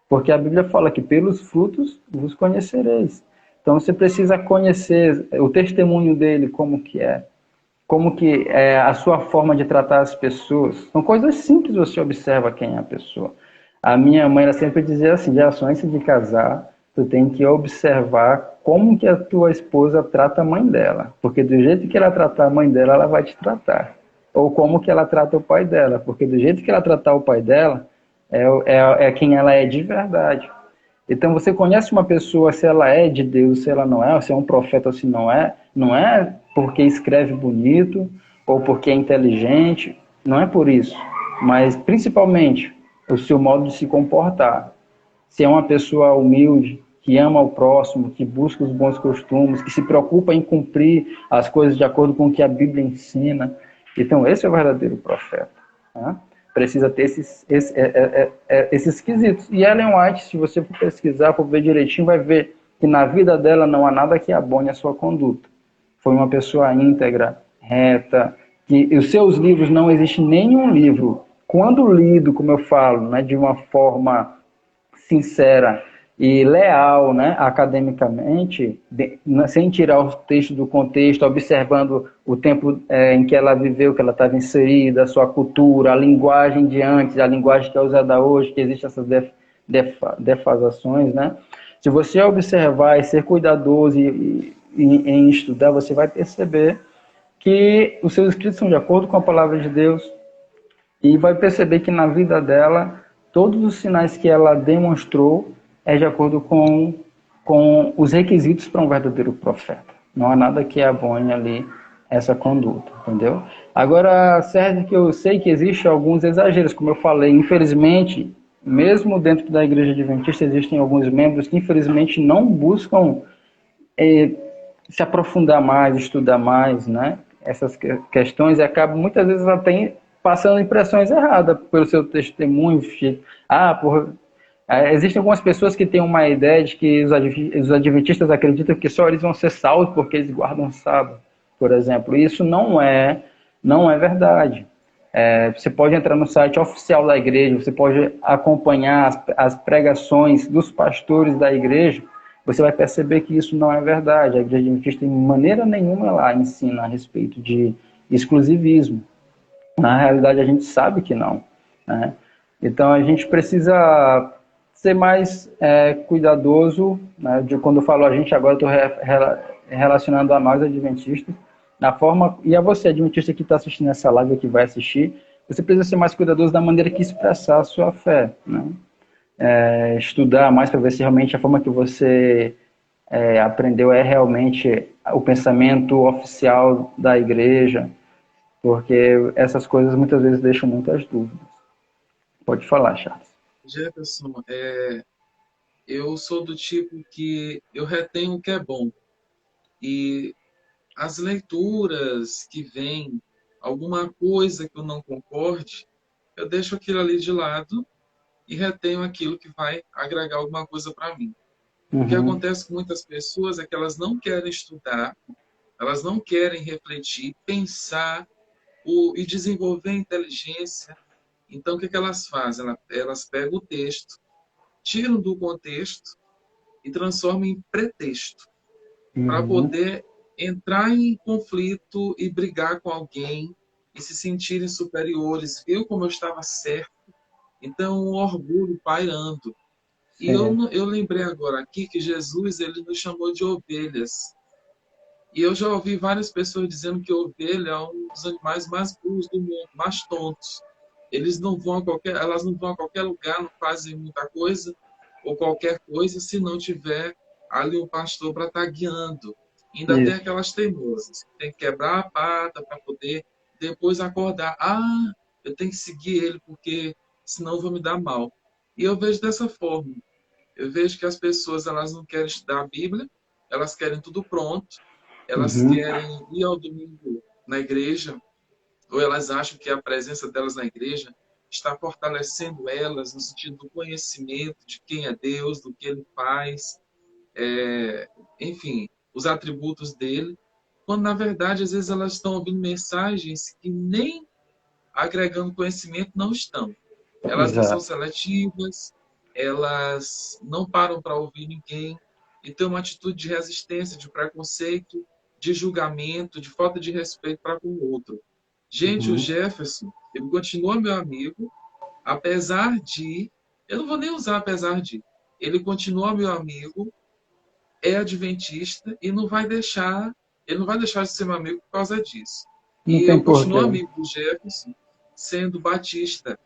Porque a Bíblia fala que pelos frutos vos conhecereis. Então você precisa conhecer o testemunho dele, como que é a sua forma de tratar as pessoas. São coisas simples, você observa quem é a pessoa. A minha mãe ela sempre dizia assim, já só antes de casar, tu tem que observar como que a tua esposa trata a mãe dela. Porque do jeito que ela tratar a mãe dela, ela vai te tratar. Ou como que ela trata o pai dela. Porque do jeito que ela tratar o pai dela, é quem ela é de verdade. Então você conhece uma pessoa, se ela é de Deus, se ela não é, se é um profeta ou se não é porque escreve bonito, ou porque é inteligente, não é por isso. Mas principalmente o seu modo de se comportar. Se é uma pessoa humilde, que ama o próximo, que busca os bons costumes, que se preocupa em cumprir as coisas de acordo com o que a Bíblia ensina. Então, esse é o verdadeiro profeta. Né? Precisa ter esses quesitos. E Ellen White, se você for pesquisar, for ver direitinho, vai ver que na vida dela não há nada que abone a sua conduta. Foi uma pessoa íntegra, reta, que os seus livros, não existe nenhum livro, quando lido, como eu falo, né, de uma forma sincera e leal, né, academicamente, sem tirar o texto do contexto, observando o tempo em que ela viveu, que ela estava inserida, a sua cultura, a linguagem de antes, a linguagem que é usada hoje, que existem essas defasações, né? Se você observar e ser cuidadoso em estudar, você vai perceber que os seus escritos são de acordo com a palavra de Deus e vai perceber que na vida dela, todos os sinais que ela demonstrou é de acordo com os requisitos para um verdadeiro profeta. Não há nada que abone ali essa conduta, entendeu? Agora, certo que eu sei que existem alguns exageros, como eu falei, infelizmente, mesmo dentro da Igreja Adventista, existem alguns membros que infelizmente não buscam se aprofundar mais, estudar mais, né? Essas questões e acabam muitas vezes até passando impressões erradas pelo seu testemunho. Existem algumas pessoas que têm uma ideia de que os adventistas acreditam que só eles vão ser salvos porque eles guardam sábado, por exemplo. Isso não é verdade. Você pode entrar no site oficial da igreja, você pode acompanhar as pregações dos pastores da igreja, você vai perceber que isso não é verdade. A igreja adventista, de maneira nenhuma, lá ensina a respeito de exclusivismo. Na realidade, a gente sabe que não, né? Então, a gente precisa ser mais cuidadoso, né? Quando eu falo a gente, agora estou relacionando a nós, adventistas, na forma, e a você, adventista que está assistindo essa live, que vai assistir, você precisa ser mais cuidadoso da maneira que expressar a sua fé, né? Estudar mais para ver se realmente a forma que você aprendeu é realmente o pensamento oficial da igreja, porque essas coisas muitas vezes deixam muitas dúvidas. Pode falar, Charles. Jefferson, eu sou do tipo que eu retenho o que é bom. E as leituras que vêm, alguma coisa que eu não concorde, eu deixo aquilo ali de lado e retenho aquilo que vai agregar alguma coisa para mim. O que Uhum. acontece com muitas pessoas é que elas não querem estudar, elas não querem refletir, pensar e desenvolver inteligência. Então, o que elas fazem? Elas pegam o texto, tiram do contexto e transformam em pretexto para Uhum. poder entrar em conflito e brigar com alguém e se sentirem superiores. Viu como eu estava certo? Então, o orgulho pairando. E Sim. eu lembrei agora aqui que Jesus ele nos chamou de ovelhas. E eu já ouvi várias pessoas dizendo que ovelha é um dos animais mais burros do mundo, mais tontos. Elas não vão a qualquer lugar, não fazem muita coisa ou qualquer coisa se não tiver ali um pastor para estar guiando. Ainda tem Isso. aquelas teimosas, tem que quebrar a pata para poder depois acordar. Ah, eu tenho que seguir ele porque senão eu vou me dar mal. E eu vejo dessa forma. Eu vejo que as pessoas elas não querem estudar a Bíblia, elas querem tudo pronto, elas Uhum. querem ir ao domingo na igreja, ou elas acham que a presença delas na igreja está fortalecendo elas no sentido do conhecimento de quem é Deus, do que Ele faz, enfim, os atributos dele, quando na verdade às vezes elas estão ouvindo mensagens que nem agregando conhecimento não estão. Elas não são Exato. seletivas, elas não param para ouvir ninguém e têm uma atitude de resistência, de preconceito, de julgamento, de falta de respeito para com o outro. Gente, o Uhum. Jefferson, ele continua meu amigo, apesar de, eu não vou nem usar apesar de, ele continua meu amigo, é adventista e não vai deixar, ele não vai deixar de ser meu amigo por causa disso. Não E tem eu continuo porquê. amigo do Jefferson, sendo batista.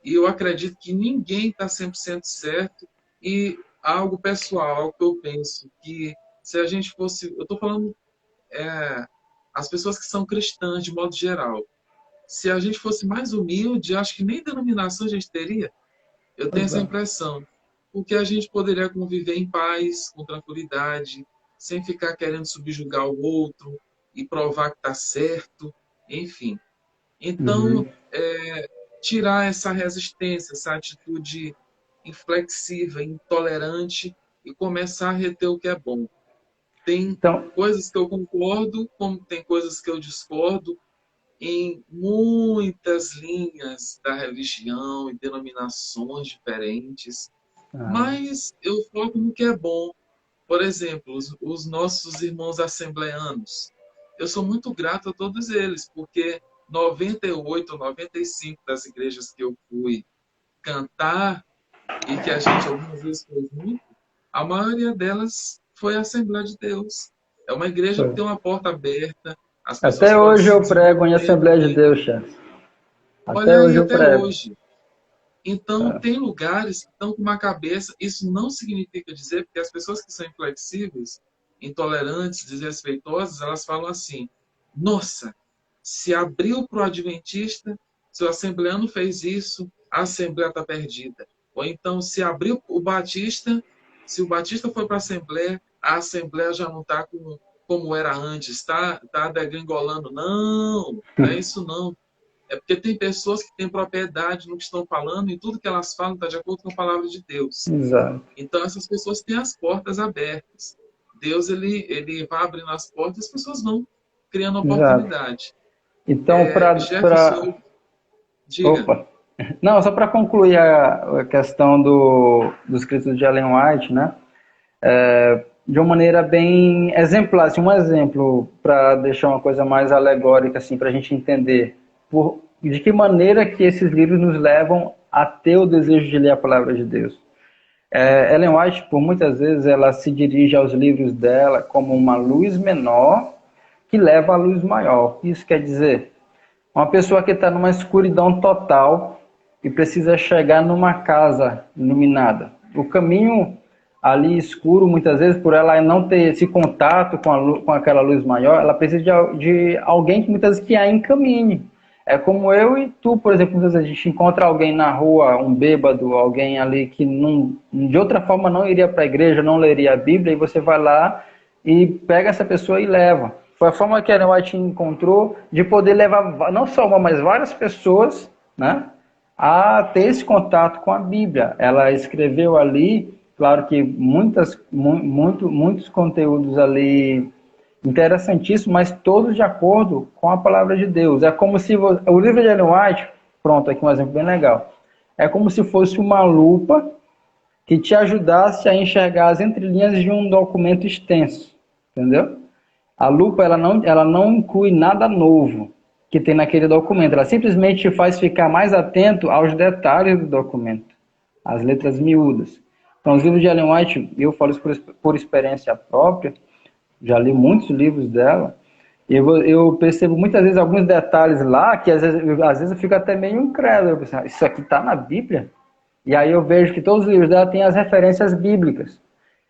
E eu acredito que ninguém está 100% certo. E algo pessoal, algo que eu penso, que se a gente fosse. Eu estou falando as pessoas que são cristãs de modo geral. Se a gente fosse mais humilde, acho que nem denominação a gente teria. Eu tenho Pois essa é. impressão. Porque a gente poderia conviver em paz, com tranquilidade, sem ficar querendo subjugar o outro e provar que está certo, enfim. Então, Uhum. tirar essa resistência, essa atitude inflexível, intolerante e começar a reter o que é bom. Tem Então, coisas que eu concordo, como tem coisas que eu discordo, em muitas linhas da religião e denominações diferentes, ah, mas eu foco no que é bom. Por exemplo, os nossos irmãos assembleanos. Eu sou muito grato a todos eles, porque 98 ou 95 das igrejas que eu fui cantar e que a gente algumas vezes foi junto, a maioria delas foi a Assembleia de Deus. É uma igreja que foi. tem uma porta aberta, as pessoas Até podem hoje se eu prego em desenvolver Assembleia de ali. Deus, chefe. Olha Até aí, hoje eu até prego. hoje. Então, Ah, tem lugares que estão com uma cabeça. Isso não significa dizer, porque as pessoas que são inflexíveis, intolerantes, desrespeitosas, elas falam assim: nossa, se abriu para o adventista, se o assembleano fez isso, a assembleia está perdida. Ou então, se abriu o batista, se o batista foi para a assembleia já não está como era antes, está degringolando. Não, não é isso não. É porque tem pessoas que têm propriedade no que estão falando e tudo que elas falam está de acordo com a palavra de Deus. Exato, Então, essas pessoas têm as portas abertas. Deus, ele vai abrindo as portas e as pessoas vão criando exato. oportunidade. Então, Jefferson, diga. Opa! Não, só para concluir a questão do escrito de Ellen White, né? De uma maneira bem exemplar, assim, um exemplo para deixar uma coisa mais alegórica, assim, para a gente entender de que maneira que esses livros nos levam a ter o desejo de ler a palavra de Deus. Ellen White, por muitas vezes, ela se dirige aos livros dela como uma luz menor que leva à luz maior. Isso quer dizer, uma pessoa que está numa escuridão total e precisa chegar numa casa iluminada. O caminho ali escuro, muitas vezes, por ela não ter esse contato com aquela luz maior, ela precisa de alguém que muitas vezes que a encaminhe. É como eu e tu, por exemplo, muitas vezes a gente encontra alguém na rua, um bêbado, alguém ali que não, de outra forma não iria para a igreja, não leria a Bíblia, e você vai lá e pega essa pessoa e leva. Foi a forma que a Ellen White encontrou de poder levar não só uma, mas várias pessoas, né, a ter esse contato com a Bíblia. Ela escreveu ali, claro que muitos conteúdos ali interessantíssimos, mas todos de acordo com a palavra de Deus. É como se o livro de Ellen White, pronto, aqui um exemplo bem legal, é como se fosse uma lupa que te ajudasse a enxergar as entrelinhas de um documento extenso, entendeu? A lupa ela não inclui nada novo que tem naquele documento, ela simplesmente te faz ficar mais atento aos detalhes do documento, às letras miúdas. Então, os livros de Ellen White, eu falo isso por experiência própria, já li muitos livros dela, e eu percebo muitas vezes alguns detalhes lá que às vezes eu fico até meio incrédulo. Eu penso, isso aqui está na Bíblia? E aí eu vejo que todos os livros dela têm as referências bíblicas.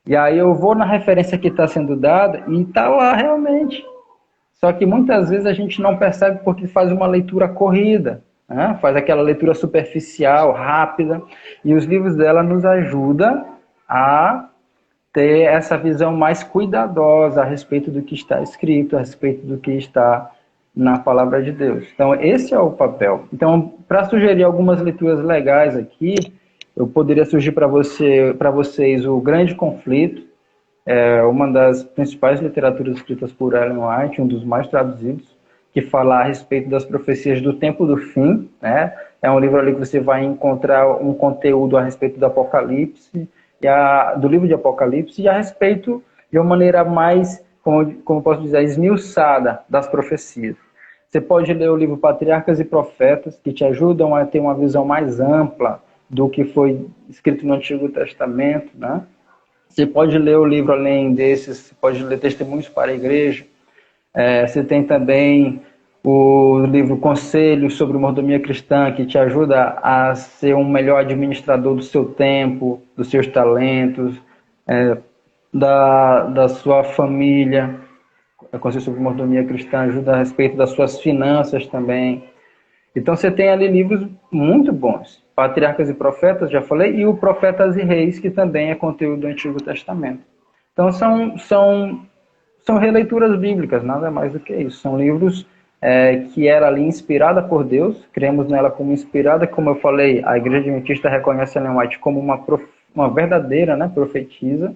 E aí eu vou na referência que está sendo dada e está lá realmente. Só que muitas vezes a gente não percebe porque faz uma leitura corrida, né? Faz aquela leitura superficial, rápida. E os livros dela nos ajudam a ter essa visão mais cuidadosa a respeito do que está escrito, a respeito do que está na palavra de Deus. Então, esse é o papel. Então, para sugerir algumas leituras legais aqui, eu poderia sugerir para vocês o Grande Conflito, uma das principais literaturas escritas por Ellen White, um dos mais traduzidos, que fala a respeito das profecias do tempo do fim, né? É um livro ali que você vai encontrar um conteúdo a respeito do Apocalipse, do livro de Apocalipse, e a respeito de uma maneira mais, como posso dizer, esmiuçada das profecias. Você pode ler o livro Patriarcas e Profetas, que te ajudam a ter uma visão mais ampla do que foi escrito no Antigo Testamento, né? Você pode ler o livro além desses, você pode ler Testemunhos para a Igreja. Você tem também o livro Conselhos sobre Mordomia Cristã, que te ajuda a ser um melhor administrador do seu tempo, dos seus talentos, da sua família. Conselhos sobre Mordomia Cristã ajuda a respeito das suas finanças também. Então você tem ali livros muito bons. Patriarcas e Profetas, já falei, e o Profetas e Reis, que também é conteúdo do Antigo Testamento. Então são releituras bíblicas, nada mais do que isso. São livros que era ali inspirada por Deus, cremos nela como inspirada, como eu falei, a Igreja Adventista reconhece Ellen White como uma verdadeira, né, profetisa,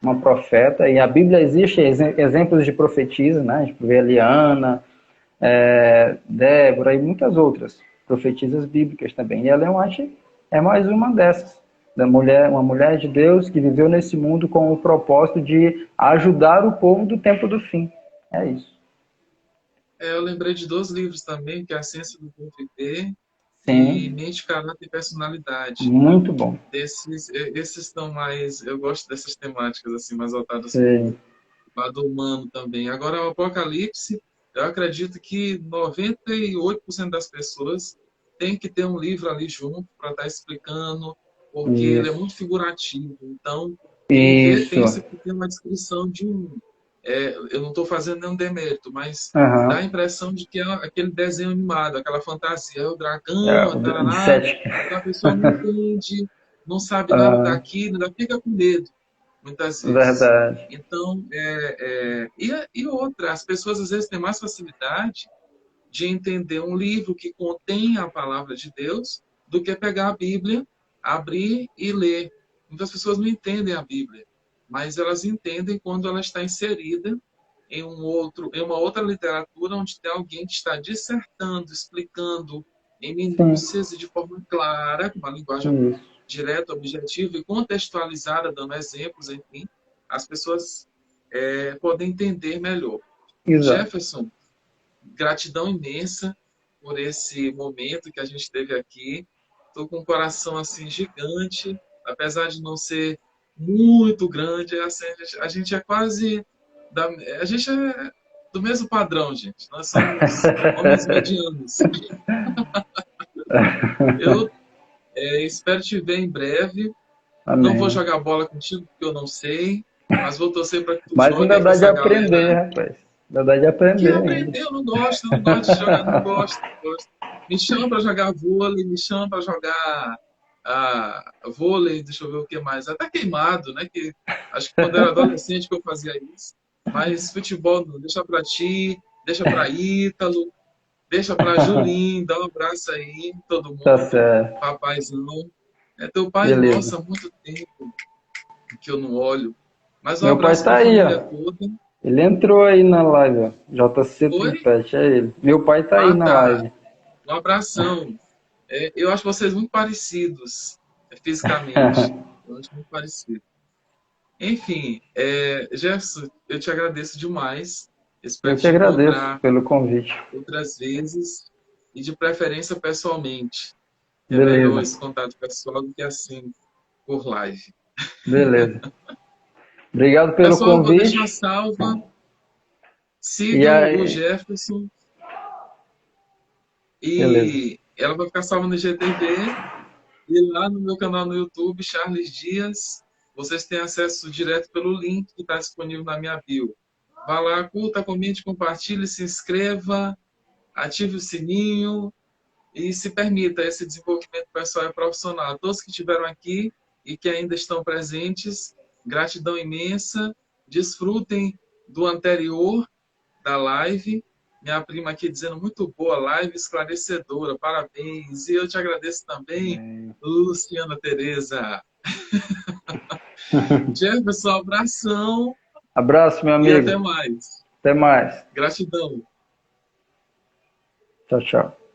uma profeta, e a Bíblia existe exemplos de profetisa, né, a gente vê ali Ana, Débora e muitas outras profetisas bíblicas também. E Ellen White é mais uma dessas, uma mulher de Deus que viveu nesse mundo com o propósito de ajudar o povo do tempo do fim. É isso. Eu lembrei de dois livros também, que é A Ciência do Bom Viver e Sim, Mente, Caráter e Personalidade. muito bom. Esses estão mais... Eu gosto dessas temáticas assim, mais voltadas para o Sim, lado humano também. Agora, o Apocalipse, eu acredito que 98% das pessoas tem que ter um livro ali junto para estar explicando, porque ele é isso. muito figurativo. Então, quem vê Isso. pensa que tem uma descrição de um eu não estou fazendo nenhum demérito, mas dá a Aham. impressão de que é aquele desenho animado, aquela fantasia, é o É, dragão, a o de tarará, sete. então a pessoa não entende, não sabe nada Aham. daquilo, ainda fica com medo, muitas vezes. Verdade. Então, e outra, as pessoas às vezes têm mais facilidade de entender um livro que contém a palavra de Deus do que pegar a Bíblia, abrir e ler. Muitas pessoas não entendem a Bíblia, mas elas entendem quando ela está inserida em uma outra literatura onde tem alguém que está dissertando, explicando em Sim, minúcias e de forma clara, com uma linguagem isso. direta, objetiva e contextualizada, dando exemplos, enfim, as pessoas podem entender melhor. Exato. Jefferson, gratidão imensa por esse momento que a gente teve aqui. Estou com um coração assim gigante, apesar de não ser muito grande. Assim, a gente é quase a gente é do mesmo padrão, gente. Nós somos homens medianos. Eu espero te ver em breve. Não vou Amém. jogar bola contigo porque eu não sei, mas vou torcer para que tu Mas jogue ainda aí com dá de essa aprender, galera. rapaz. Ainda dá de Que aprender ainda. aprender, eu não gosto de jogar, não gosto, não gosto. Me chama para jogar vôlei, me chama para jogar vôlei, deixa eu ver o que mais. Até queimado, né? Que, acho que quando eu era adolescente que eu fazia isso. Mas futebol não, deixa para ti, deixa para Ítalo, deixa para Julinho, dá um abraço aí, todo Tá mundo, certo. papaizão. É teu pai, Beleza. nossa, há muito tempo que eu não olho. Mas um Meu pai abraço tá para a aí, ó. família toda. Ele entrou aí na live, ó. JC Oi? Tripete, é ele. Meu pai tá aí Ah, na tá. live. Um abração. Eu acho vocês muito parecidos, fisicamente. Eu acho muito parecido. Enfim, Gerson, eu te agradeço demais. Eu Espero que te agradeço encontrar pelo convite. outras vezes e de preferência pessoalmente. É melhor Beleza, esse contato pessoal do que assim por live. beleza. Obrigado pelo Pessoal, vou deixar convite. salva. E Sigam o aí, Jefferson beleza. e ela vai ficar salva no GTV. E lá no meu canal no YouTube, Charles Dias, vocês têm acesso direto pelo link que está disponível na minha bio. Vá lá, curta, comente, compartilhe, se inscreva, ative o sininho e se permita esse desenvolvimento pessoal e profissional. Todos que estiveram aqui e que ainda estão presentes, gratidão imensa. Desfrutem do anterior da live. Minha prima aqui dizendo muito boa live, esclarecedora, parabéns. E eu te agradeço também, Amém. Luciana Tereza. Jefferson, abração Abraço, meu e até amigo. mais. Até mais. Gratidão. Tchau, tchau.